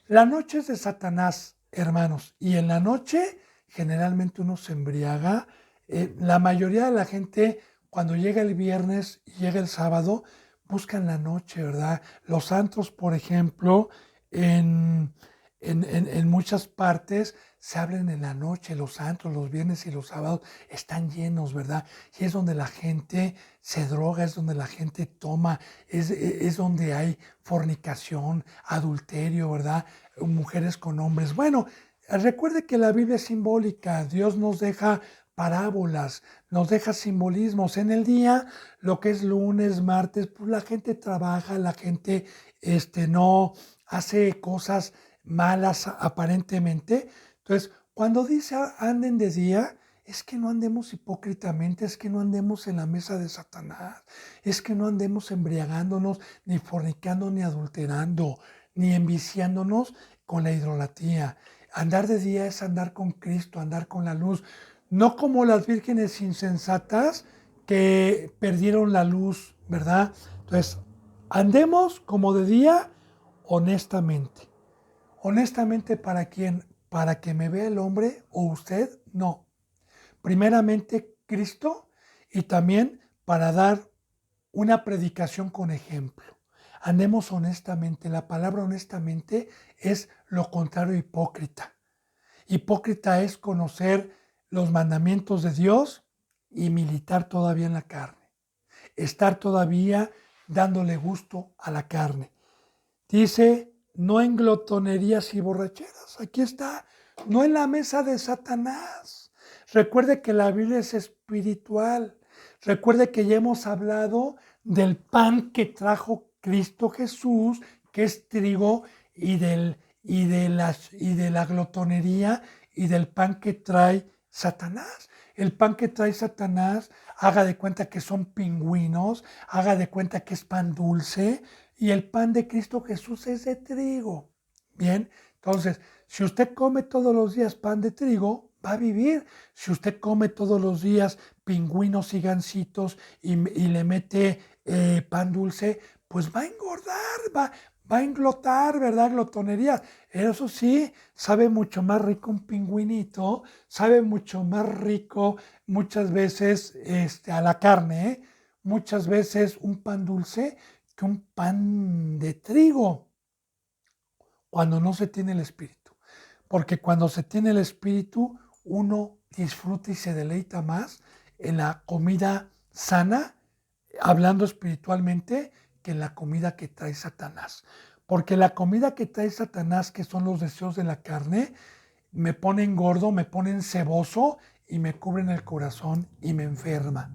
la noche es de Satanás, hermanos, y en la noche generalmente uno se embriaga. La mayoría de la gente, cuando llega el viernes y llega el sábado, buscan la noche, ¿verdad? Los antros, por ejemplo, en, en muchas partes se abren en la noche, los antros, los viernes y los sábados están llenos, ¿verdad? Y es donde la gente se droga, es donde la gente toma, es donde hay fornicación, adulterio, ¿verdad? Mujeres con hombres. Bueno, recuerde que la Biblia es simbólica, Dios nos deja parábolas, nos deja simbolismos. En el día, lo que es lunes, martes, pues la gente trabaja, la gente no hace cosas malas aparentemente. Entonces, cuando dice anden de día, es que no andemos hipócritamente, es que no andemos en la mesa de Satanás, es que no andemos embriagándonos, ni fornicando, ni adulterando, ni enviciándonos con la idolatría. Andar de día es andar con Cristo, andar con la luz, no como las vírgenes insensatas que perdieron la luz, ¿verdad? Entonces, andemos como de día honestamente. Honestamente, ¿para quién? ¿Para que me vea el hombre o usted? No. Primeramente Cristo y también para dar una predicación con ejemplo. Andemos honestamente. La palabra honestamente es lo contrario a hipócrita. Hipócrita es conocer los mandamientos de Dios y militar todavía en la carne. Estar todavía dándole gusto a la carne. Dice, no en glotonerías y borracheras. Aquí está, no en la mesa de Satanás. Recuerde que la Biblia es espiritual. Recuerde que ya hemos hablado del pan que trajo Cristo Jesús, que es trigo, y de la glotonería y del pan que trae Satanás. El pan que trae Satanás, haga de cuenta que son pingüinos, haga de cuenta que es pan dulce, y el pan de Cristo Jesús es de trigo. Bien, entonces, si usted come todos los días pan de trigo, va a vivir. Si usted come todos los días pingüinos y gansitos y le mete pan dulce, pues va a engordar, va a englotar, ¿verdad? Glotonería. Eso sí, sabe mucho más rico un pingüinito, sabe mucho más rico muchas veces a la carne, ¿eh? Muchas veces un pan dulce que un pan de trigo cuando no se tiene el espíritu. Porque cuando se tiene el espíritu, uno disfruta y se deleita más en la comida sana, hablando espiritualmente, que en la comida que trae Satanás. Porque la comida que trae Satanás, que son los deseos de la carne, me ponen gordo, me ponen ceboso y me cubren el corazón y me enferma.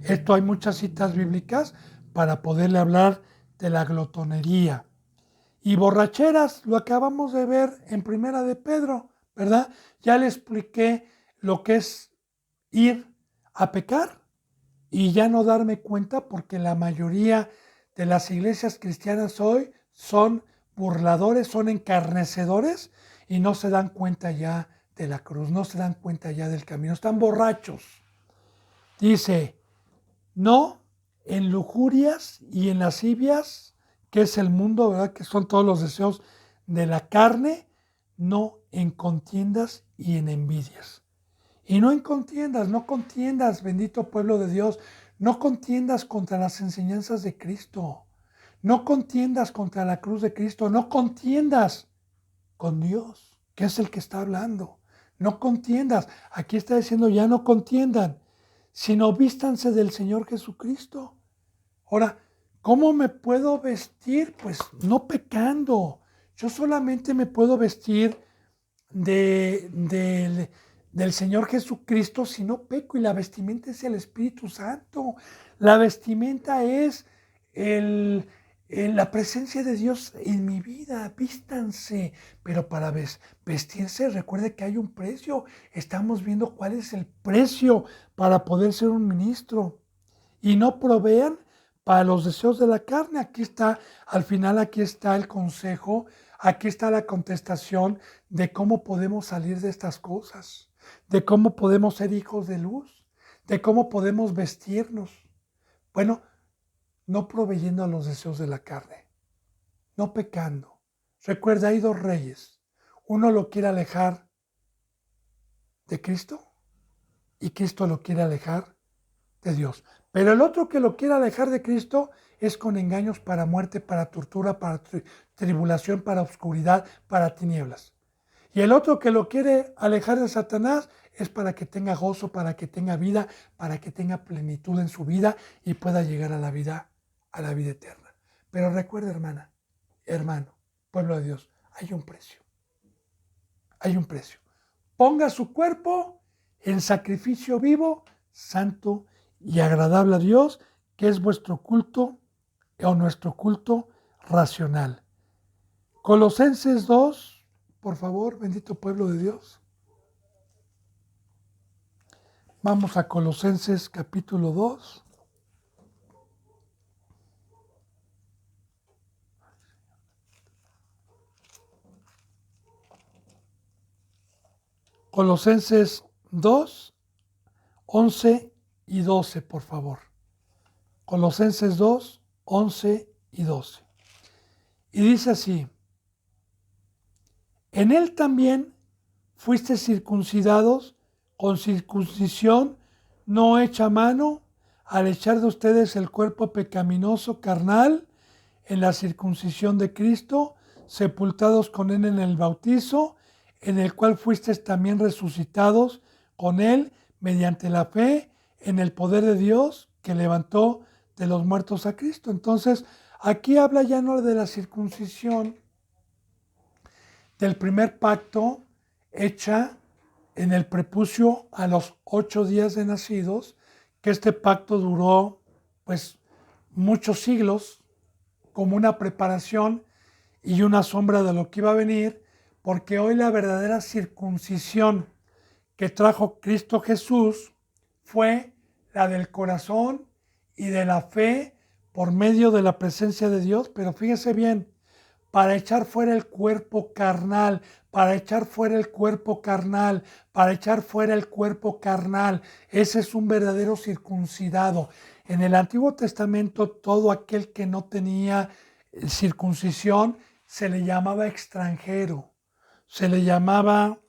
Esto hay muchas citas bíblicas para poderle hablar de la glotonería. Y borracheras, lo acabamos de ver en Primera de Pedro, ¿verdad? Ya le expliqué lo que es ir a pecar y ya no darme cuenta, porque la mayoría de las iglesias cristianas hoy son burladores, son encarnecedores y no se dan cuenta ya de la cruz, no se dan cuenta ya del camino, están borrachos. Dice, no en lujurias y en lascivias, que es el mundo, ¿verdad? Que son todos los deseos de la carne, no en contiendas y en envidias. Y no en contiendas, no contiendas, bendito pueblo de Dios, no contiendas contra las enseñanzas de Cristo, no contiendas contra la cruz de Cristo, no contiendas con Dios, que es el que está hablando. No contiendas, aquí está diciendo ya no contiendan, sino vístanse del Señor Jesucristo. Ahora, ¿cómo me puedo vestir? Pues no pecando. Yo solamente me puedo vestir del Señor Jesucristo si no peco, y la vestimenta es el Espíritu Santo. La vestimenta es la presencia de Dios en mi vida. Vístanse, pero para vestirse recuerde que hay un precio. Estamos viendo cuál es el precio para poder ser un ministro. Y no provean para los deseos de la carne. Aquí está, al final aquí está el consejo, aquí está la contestación de cómo podemos salir de estas cosas, de cómo podemos ser hijos de luz, de cómo podemos vestirnos. Bueno, no proveyendo a los deseos de la carne, no pecando. Recuerda, hay dos reyes. Uno lo quiere alejar de Cristo y Cristo lo quiere alejar de Dios. Pero el otro que lo quiere alejar de Cristo es con engaños para muerte, para tortura, para tribulación, para oscuridad, para tinieblas. Y el otro que lo quiere alejar de Satanás es para que tenga gozo, para que tenga vida, para que tenga plenitud en su vida y pueda llegar a la vida eterna. Pero recuerda, hermana, hermano, pueblo de Dios, hay un precio. Hay un precio. Ponga su cuerpo en sacrificio vivo, santo y agradable a Dios, que es vuestro culto o nuestro culto racional. Colosenses 2, por favor, bendito pueblo de Dios. Vamos a Colosenses capítulo 2. Colosenses 2, 11 y 12, por favor. Colosenses 2, 11 y 12. Y dice así: en él también fuiste circuncidados con circuncisión no hecha a mano, al echar de ustedes el cuerpo pecaminoso carnal en la circuncisión de Cristo, sepultados con él en el bautizo, en el cual fuisteis también resucitados con él mediante la fe en el poder de Dios que levantó de los muertos a Cristo. Entonces, aquí habla ya no de la circuncisión del primer pacto hecha en el prepucio a los 8 días de nacidos, que este pacto duró pues muchos siglos como una preparación y una sombra de lo que iba a venir, porque hoy la verdadera circuncisión que trajo Cristo Jesús fue la del corazón y de la fe por medio de la presencia de Dios. Pero fíjese bien, para echar fuera el cuerpo carnal, para echar fuera el cuerpo carnal, para echar fuera el cuerpo carnal. Ese es un verdadero circuncidado. En el Antiguo Testamento, todo aquel que no tenía circuncisión se le llamaba extranjero, se le llamaba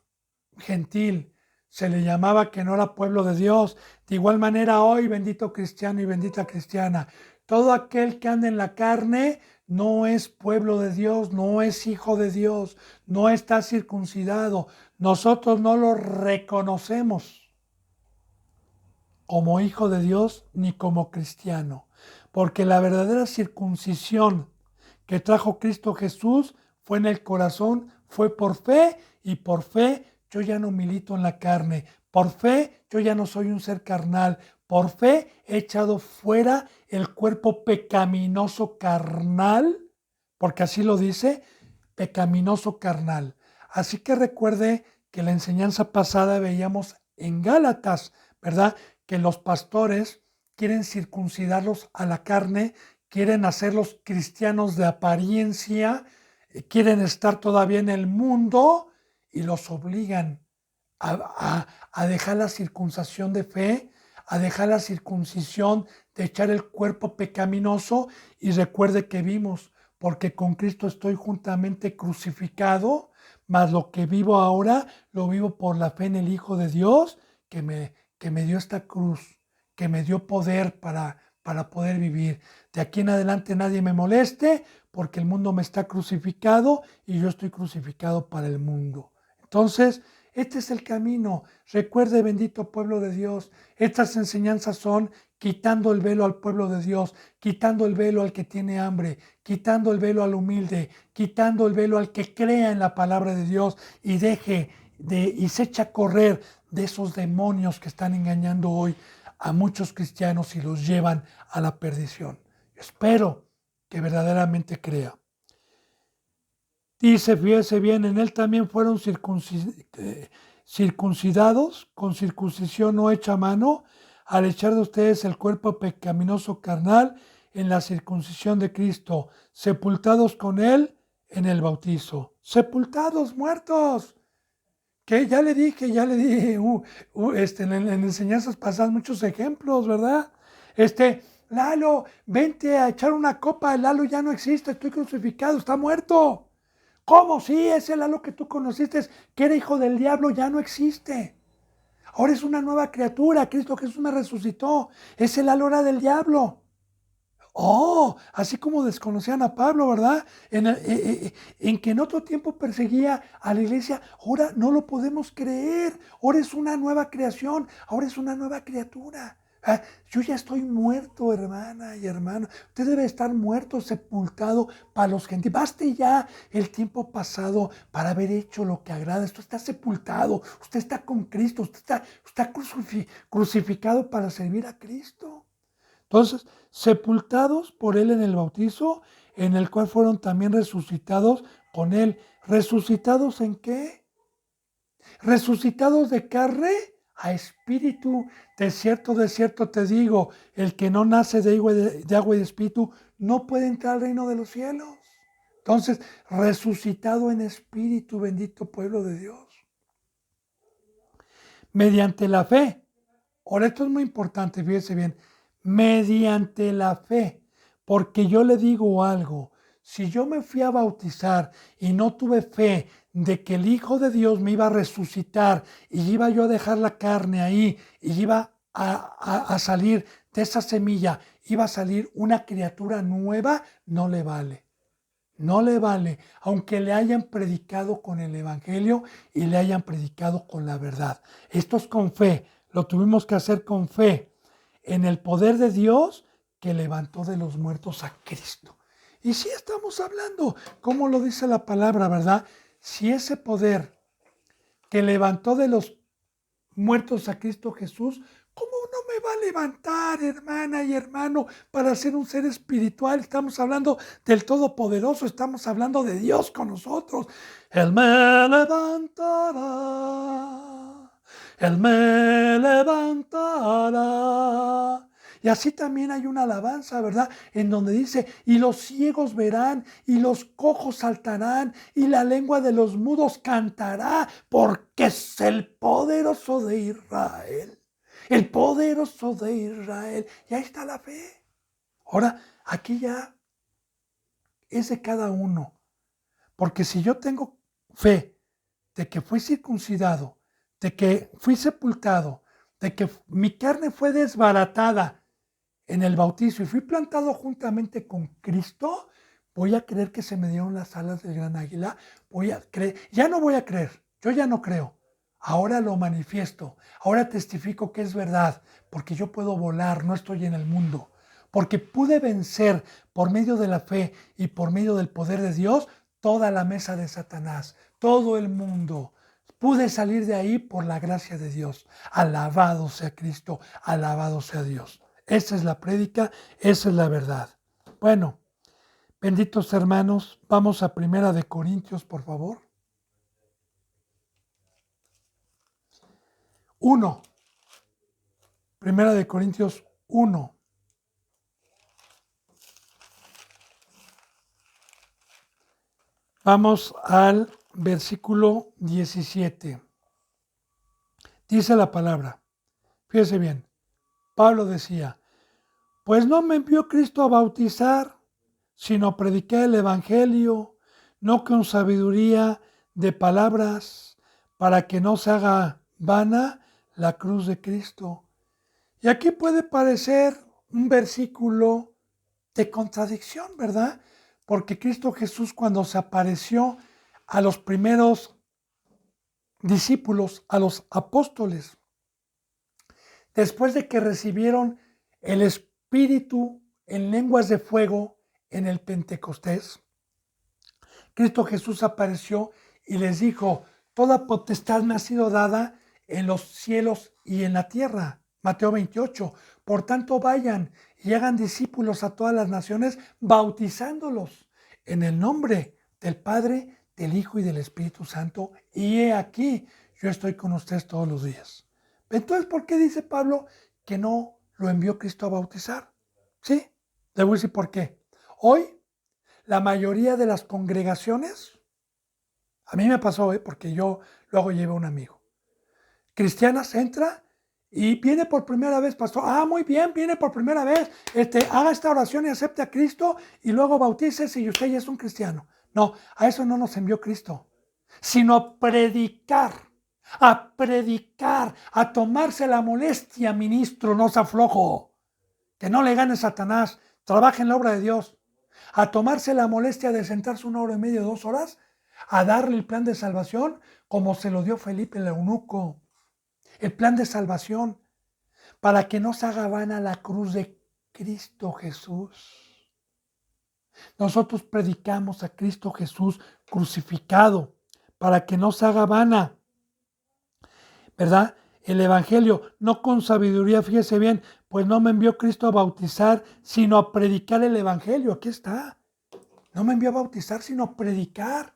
gentil, se le llamaba que no era pueblo de Dios. De igual manera hoy, bendito cristiano y bendita cristiana, todo aquel que anda en la carne no es pueblo de Dios, no es hijo de Dios, no está circuncidado. Nosotros no lo reconocemos como hijo de Dios ni como cristiano, porque la verdadera circuncisión que trajo Cristo Jesús fue en el corazón, fue por fe, y por fe yo ya no milito en la carne. Por fe yo ya no soy un ser carnal. Por fe he echado fuera el cuerpo pecaminoso carnal, porque así lo dice, pecaminoso carnal. Así que recuerde que la enseñanza pasada veíamos en Gálatas, ¿verdad? Que los pastores quieren circuncidarlos a la carne, quieren hacerlos cristianos de apariencia, quieren estar todavía en el mundo y los obligan a dejar la circuncisión de fe, a dejar la circuncisión de echar el cuerpo pecaminoso. Y recuerde que vimos, porque con Cristo estoy juntamente crucificado, mas lo que vivo ahora lo vivo por la fe en el Hijo de Dios que me dio esta cruz, que me dio poder para poder vivir. De aquí en adelante nadie me moleste, porque el mundo me está crucificado y yo estoy crucificado para el mundo. Entonces, este es el camino. Recuerde, bendito pueblo de Dios, estas enseñanzas son quitando el velo al pueblo de Dios, quitando el velo al que tiene hambre, quitando el velo al humilde, quitando el velo al que crea en la palabra de Dios y y se echa a correr de esos demonios que están engañando hoy a muchos cristianos y los llevan a la perdición. Espero que verdaderamente crea. Dice, fíjese bien, en él también fueron circuncidados con circuncisión no hecha a mano, al echar de ustedes el cuerpo pecaminoso carnal en la circuncisión de Cristo, sepultados con él en el bautizo. Sepultados, muertos. Que ya le di, en enseñanzas pasadas muchos ejemplos, ¿verdad? Lalo, vente a echar una copa, Lalo ya no existe, estoy crucificado, está muerto. ¿Cómo? Sí, ese Lalo que tú conociste, que era hijo del diablo, ya no existe. Ahora es una nueva criatura, Cristo Jesús me resucitó, ese Lalo era del diablo. Oh, así como desconocían a Pablo, ¿verdad? En que en otro tiempo perseguía a la iglesia, ahora no lo podemos creer. Ahora es una nueva creación, ahora es una nueva criatura. Yo ya estoy muerto, hermana y hermano. Usted debe estar muerto, sepultado para los gentiles. Baste ya el tiempo pasado para haber hecho lo que agrada. Usted está sepultado, usted está con Cristo, usted está crucificado para servir a Cristo. Entonces, sepultados por él en el bautizo, en el cual fueron también resucitados con él. ¿Resucitados en qué? Resucitados de carne a espíritu. De cierto te digo, el que no nace de agua y de espíritu no puede entrar al reino de los cielos. Entonces, resucitado en espíritu, bendito pueblo de Dios. Mediante la fe. Ahora, esto es muy importante, fíjese bien. Mediante la fe, porque yo le digo algo, si yo me fui a bautizar y no tuve fe de que el Hijo de Dios me iba a resucitar y iba yo a dejar la carne ahí y iba a salir de esa semilla, iba a salir una criatura nueva, no le vale. No le vale, aunque le hayan predicado con el Evangelio y le hayan predicado con la verdad. Esto es con fe, lo tuvimos que hacer con fe en el poder de Dios que levantó de los muertos a Cristo. Y sí estamos hablando, como lo dice la palabra, ¿verdad? Si ese poder que levantó de los muertos a Cristo Jesús, ¿cómo no me va a levantar, hermana y hermano, para ser un ser espiritual? Estamos hablando del Todopoderoso, estamos hablando de Dios con nosotros. Él me levantará. Él me levantará. Y así también hay una alabanza, ¿verdad? En donde dice, y los ciegos verán, y los cojos saltarán, y la lengua de los mudos cantará, porque es el poderoso de Israel. El poderoso de Israel. Y ahí está la fe. Ahora, aquí ya es de cada uno. Porque si yo tengo fe de que fui circuncidado, de que fui sepultado, de que mi carne fue desbaratada en el bautizo y fui plantado juntamente con Cristo, voy a creer que se me dieron las alas del gran águila, voy a creer, ya no voy a creer, yo ya no creo, ahora lo manifiesto, ahora testifico que es verdad, porque yo puedo volar, no estoy en el mundo, porque pude vencer por medio de la fe y por medio del poder de Dios toda la mesa de Satanás, todo el mundo. Pude salir de ahí por la gracia de Dios. Alabado sea Cristo, alabado sea Dios. Esa es la prédica, esa es la verdad. Bueno, benditos hermanos, vamos a Primera de Corintios, por favor. 1. Primera de Corintios 1. Vamos al versículo 17. Dice la palabra, fíjese bien, Pablo decía, pues no me envió Cristo a bautizar, sino prediqué el Evangelio, no con sabiduría de palabras, para que no se haga vana la cruz de Cristo. Y aquí puede parecer un versículo de contradicción, ¿verdad? Porque Cristo Jesús, cuando se apareció a los primeros discípulos, a los apóstoles, después de que recibieron el Espíritu en lenguas de fuego en el Pentecostés, Cristo Jesús apareció y les dijo, toda potestad me ha sido dada en los cielos y en la tierra. Mateo 28. Por tanto, vayan y hagan discípulos a todas las naciones, bautizándolos en el nombre del Padre, del Hijo y del Espíritu Santo. Y he aquí, yo estoy con ustedes todos los días. Entonces, ¿por qué dice Pablo que no lo envió Cristo a bautizar? Sí, le voy a decir por qué. Hoy, la mayoría de las congregaciones, a mí me pasó, porque yo luego llevé a un amigo, cristianas, entra y viene por primera vez, pastor. Muy bien, viene por primera vez. Haga esta oración y acepte a Cristo y luego bautícese y usted ya es un cristiano. No, a eso no nos envió Cristo, sino a predicar, a tomarse la molestia, ministro, no se aflojo, que no le gane Satanás, trabaje en la obra de Dios, a tomarse la molestia de sentarse 1 hora y media, 2 horas, a darle el plan de salvación como se lo dio Felipe el eunuco. El plan de salvación, para que no se haga vana la cruz de Cristo Jesús. Nosotros predicamos a Cristo Jesús crucificado, para que no se haga vana, ¿verdad? El Evangelio, no con sabiduría, fíjese bien, pues no me envió Cristo a bautizar, sino a predicar el Evangelio. Aquí está. No me envió a bautizar, sino a predicar.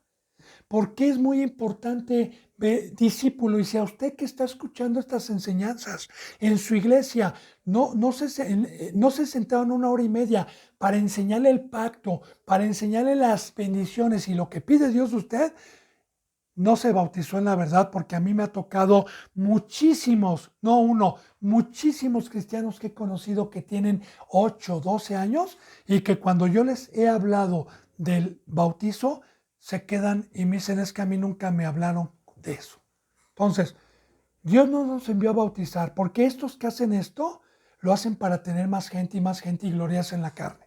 Porque es muy importante, discípulo, y si a usted que está escuchando estas enseñanzas en su iglesia no se sentaron 1 hora y media para enseñarle el pacto, para enseñarle las bendiciones y lo que pide Dios de usted, no se bautizó en la verdad, porque a mí me ha tocado muchísimos, no uno, muchísimos cristianos que he conocido que tienen 8, 12 años y que cuando yo les he hablado del bautizo, se quedan y me dicen, es que a mí nunca me hablaron de eso. Entonces, Dios no nos envió a bautizar, porque estos que hacen esto, lo hacen para tener más gente y glorias en la carne.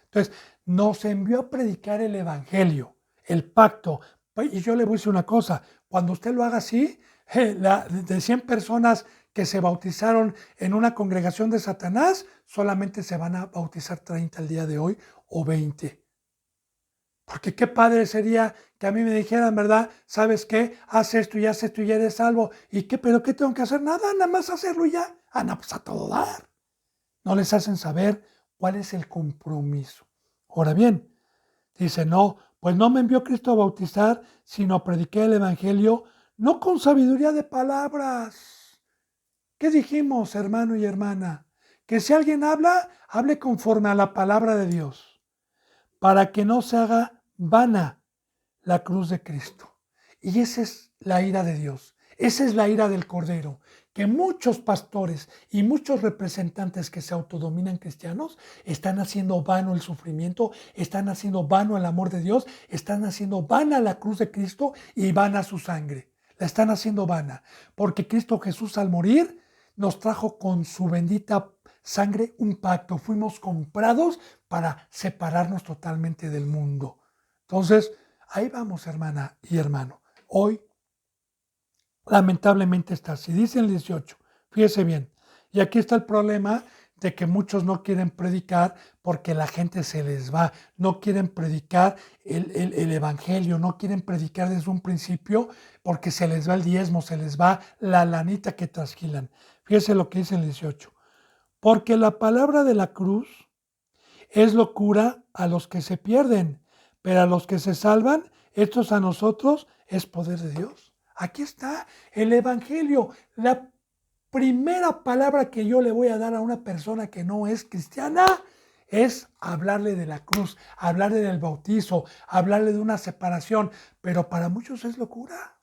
Entonces, nos envió a predicar el Evangelio, el pacto. Y yo le voy a decir una cosa, cuando usted lo haga así, de 100 personas que se bautizaron en una congregación de Satanás, solamente se van a bautizar 30 el día de hoy o 20. Porque qué padre sería que a mí me dijeran, ¿verdad? ¿Sabes qué? Haz esto y ya eres salvo. ¿Y qué? ¿Pero qué tengo que hacer? Nada más hacerlo y ya. No, pues a todo dar. No les hacen saber cuál es el compromiso. Ahora bien, dice, no, pues no me envió Cristo a bautizar, sino a predicar el Evangelio, no con sabiduría de palabras. ¿Qué dijimos, hermano y hermana? Que si alguien habla, hable conforme a la palabra de Dios, para que no se haga vana la cruz de Cristo. Y esa es la ira de Dios. Esa es la ira del Cordero, que muchos pastores y muchos representantes que se autodominan cristianos están haciendo vano el sufrimiento, están haciendo vano el amor de Dios, están haciendo vana la cruz de Cristo y vana su sangre. La están haciendo vana, porque Cristo Jesús al morir nos trajo con su bendita sangre un pacto. Fuimos comprados para separarnos totalmente del mundo. Entonces, ahí vamos, hermana y hermano. Hoy, lamentablemente está así. Dice el 18, fíjese bien. Y aquí está el problema de que muchos no quieren predicar porque la gente se les va, no quieren predicar el evangelio, no quieren predicar desde un principio porque se les va el diezmo, se les va la lanita que trasquilan. Fíjese lo que dice el 18. Porque la palabra de la cruz es locura a los que se pierden, pero a los que se salvan, estos a nosotros es poder de Dios. Aquí está el evangelio, la primera palabra que yo le voy a dar a una persona que no es cristiana es hablarle de la cruz, hablarle del bautizo, hablarle de una separación, pero para muchos es locura.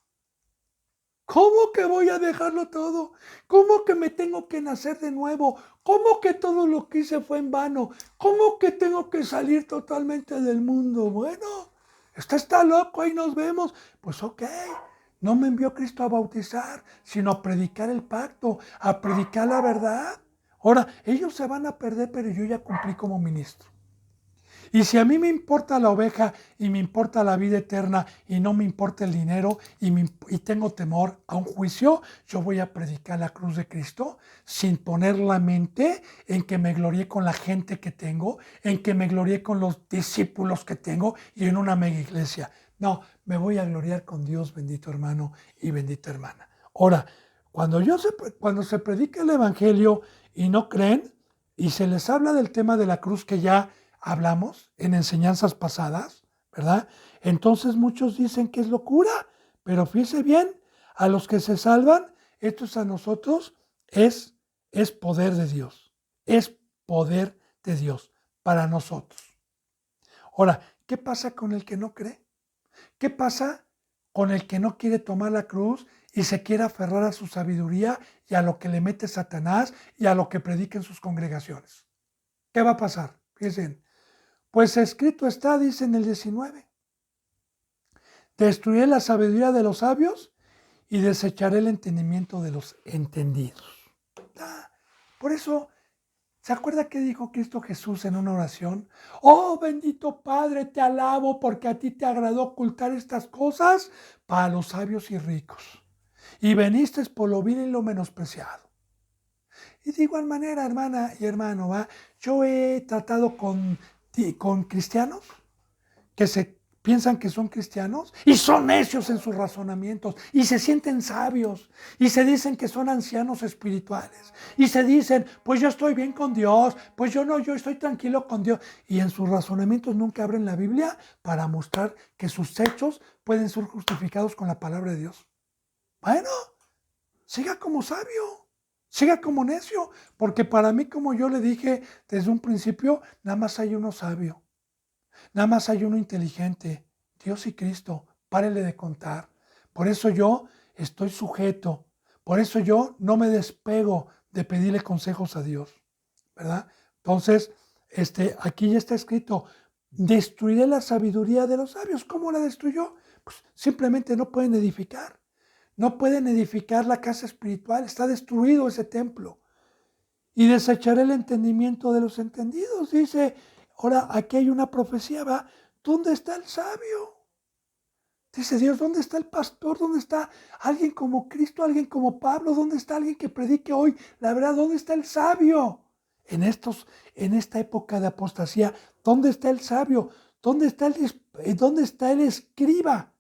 ¿Cómo que voy a dejarlo todo? ¿Cómo que me tengo que nacer de nuevo? ¿Cómo que todo lo que hice fue en vano? ¿Cómo que tengo que salir totalmente del mundo? Bueno, usted está loco, ahí nos vemos. Pues ok, no me envió Cristo a bautizar, sino a predicar el pacto, a predicar la verdad. Ahora, ellos se van a perder, pero yo ya cumplí como ministro. Y si a mí me importa la oveja y me importa la vida eterna y no me importa el dinero y tengo temor a un juicio, yo voy a predicar la cruz de Cristo sin poner la mente en que me glorié con la gente que tengo, en que me glorié con los discípulos que tengo y en una mega iglesia. No, me voy a gloriar con Dios, bendito hermano y bendita hermana. Ahora, cuando se predica el evangelio y no creen y se les habla del tema de la cruz que ya hablamos en enseñanzas pasadas, ¿verdad? Entonces muchos dicen que es locura, pero fíjese bien, a los que se salvan, esto es a nosotros, es poder de Dios, es poder de Dios para nosotros. Ahora, ¿qué pasa con el que no cree? ¿Qué pasa con el que no quiere tomar la cruz y se quiere aferrar a su sabiduría y a lo que le mete Satanás y a lo que predica en sus congregaciones? ¿Qué va a pasar? Fíjense, pues escrito está, dice en el 19, destruiré la sabiduría de los sabios y desecharé el entendimiento de los entendidos. Por eso, ¿se acuerda que dijo Cristo Jesús en una oración? Oh, bendito Padre, te alabo porque a ti te agradó ocultar estas cosas para los sabios y ricos. Y veniste por lo vil y lo menospreciado. Y de igual manera, hermana y hermano, ¿va? Yo he tratado con cristianos que se piensan que son cristianos y son necios en sus razonamientos y se sienten sabios y se dicen que son ancianos espirituales y se dicen, pues yo estoy bien con Dios, pues yo estoy tranquilo con Dios, y en sus razonamientos nunca abren la Biblia para mostrar que sus hechos pueden ser justificados con la palabra de Dios. Bueno, siga como sabio. Siga como necio, porque para mí, como yo le dije desde un principio, nada más hay uno sabio. Nada más hay uno inteligente, Dios y Cristo. Párele de contar. Por eso yo estoy sujeto. Por eso yo no me despego de pedirle consejos a Dios, ¿verdad? Entonces, aquí ya está escrito, destruiré la sabiduría de los sabios. ¿Cómo la destruyó? Pues simplemente no pueden edificar. No pueden edificar la casa espiritual. Está destruido ese templo. Y desecharé el entendimiento de los entendidos. Dice, ahora aquí hay una profecía, ¿va? ¿Dónde está el sabio? Dice Dios, ¿dónde está el pastor? ¿Dónde está alguien como Cristo, alguien como Pablo? ¿Dónde está alguien que predique hoy la verdad? ¿Dónde está el sabio? En esta época de apostasía, ¿dónde está el sabio? ¿Dónde está el escriba?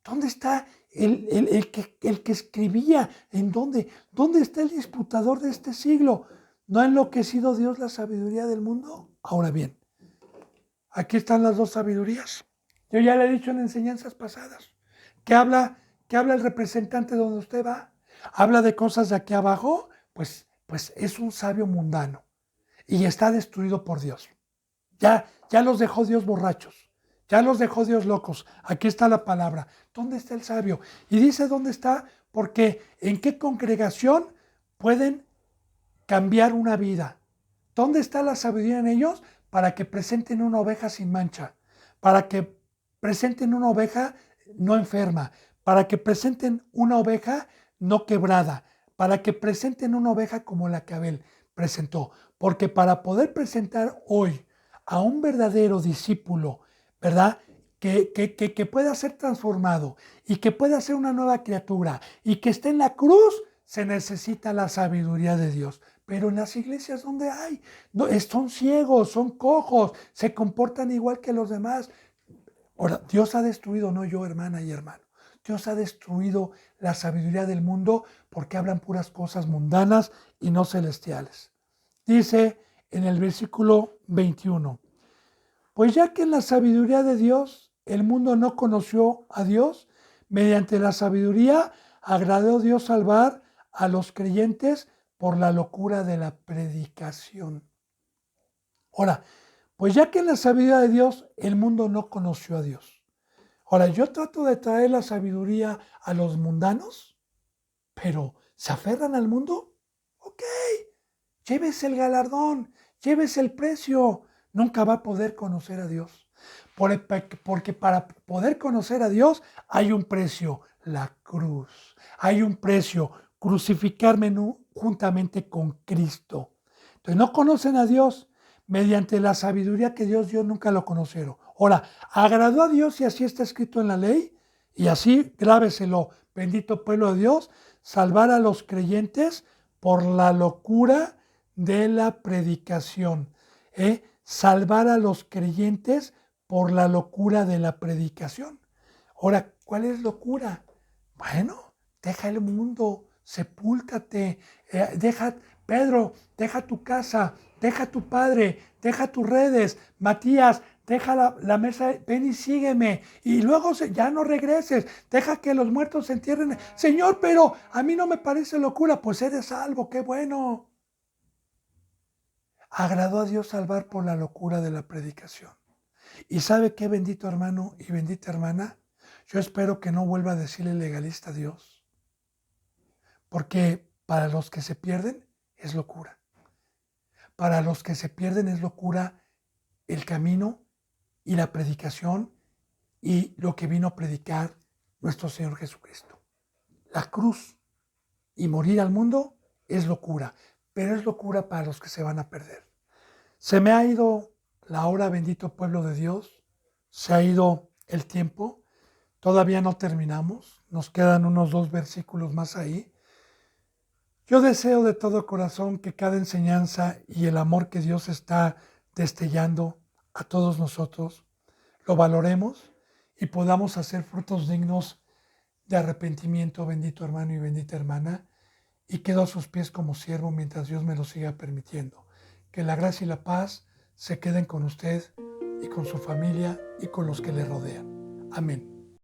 ¿Dónde está el que escribía? ¿En dónde? ¿Dónde está el disputador de este siglo? ¿No ha enloquecido Dios la sabiduría del mundo? Ahora bien, aquí están las dos sabidurías. Yo ya le he dicho en enseñanzas pasadas. ¿Qué habla, qué habla el representante donde usted va? ¿Habla de cosas de aquí abajo? Pues es un sabio mundano y está destruido por Dios. Ya los dejó Dios borrachos. Ya los dejó Dios locos. Aquí está la palabra. ¿Dónde está el sabio? Y dice dónde está porque en qué congregación pueden cambiar una vida. ¿Dónde está la sabiduría en ellos? Para que presenten una oveja sin mancha. Para que presenten una oveja no enferma. Para que presenten una oveja no quebrada. Para que presenten una oveja como la que Abel presentó. Porque para poder presentar hoy a un verdadero discípulo, ¿verdad? Que pueda ser transformado y que pueda ser una nueva criatura y que esté en la cruz, se necesita la sabiduría de Dios. pero en las iglesias donde hay, no, son ciegos, son cojos, se comportan igual que los demás. Ahora, Dios ha destruido, no yo, hermana y hermano. Dios ha destruido la sabiduría del mundo porque hablan puras cosas mundanas y no celestiales. Dice en el versículo 21, pues ya que en la sabiduría de Dios el mundo no conoció a Dios, mediante la sabiduría agradó Dios salvar a los creyentes por la locura de la predicación. Ahora, pues ya que en la sabiduría de Dios el mundo no conoció a Dios. Ahora, yo trato de traer la sabiduría a los mundanos, pero ¿se aferran al mundo? Ok, llévese el galardón, llévese el precio. Nunca va a poder conocer a Dios. Porque para poder conocer a Dios hay un precio, la cruz. Hay un precio, crucificarme juntamente con Cristo. Entonces no conocen a Dios. Mediante la sabiduría que Dios dio, nunca lo conocieron. Ahora, agradó a Dios y así está escrito en la ley, y así grábeselo, bendito pueblo de Dios, salvar a los creyentes por la locura de la predicación. Salvar a los creyentes por la locura de la predicación. Ahora, ¿cuál es locura? Bueno, deja el mundo, sepúltate, Pedro, deja tu casa, deja tu padre, deja tus redes, Matías, deja la mesa, ven y sígueme, y luego ya no regreses, deja que los muertos se entierren. Señor, pero a mí no me parece locura, pues eres salvo, qué bueno. Agradó a Dios salvar por la locura de la predicación. ¿Y sabe qué, bendito hermano y bendita hermana? Yo espero que no vuelva a decirle legalista a Dios, porque para los que se pierden es locura. Para los que se pierden es locura el camino y la predicación y lo que vino a predicar nuestro Señor Jesucristo. La cruz y morir al mundo es locura, pero es locura para los que se van a perder. Se me ha ido la hora, bendito pueblo de Dios, se ha ido el tiempo, todavía no terminamos, nos quedan unos 2 versículos más ahí. Yo deseo de todo corazón que cada enseñanza y el amor que Dios está destellando a todos nosotros, lo valoremos y podamos hacer frutos dignos de arrepentimiento, bendito hermano y bendita hermana, y quedo a sus pies como siervo mientras Dios me lo siga permitiendo. Que la gracia y la paz se queden con usted y con su familia y con los que le rodean. Amén.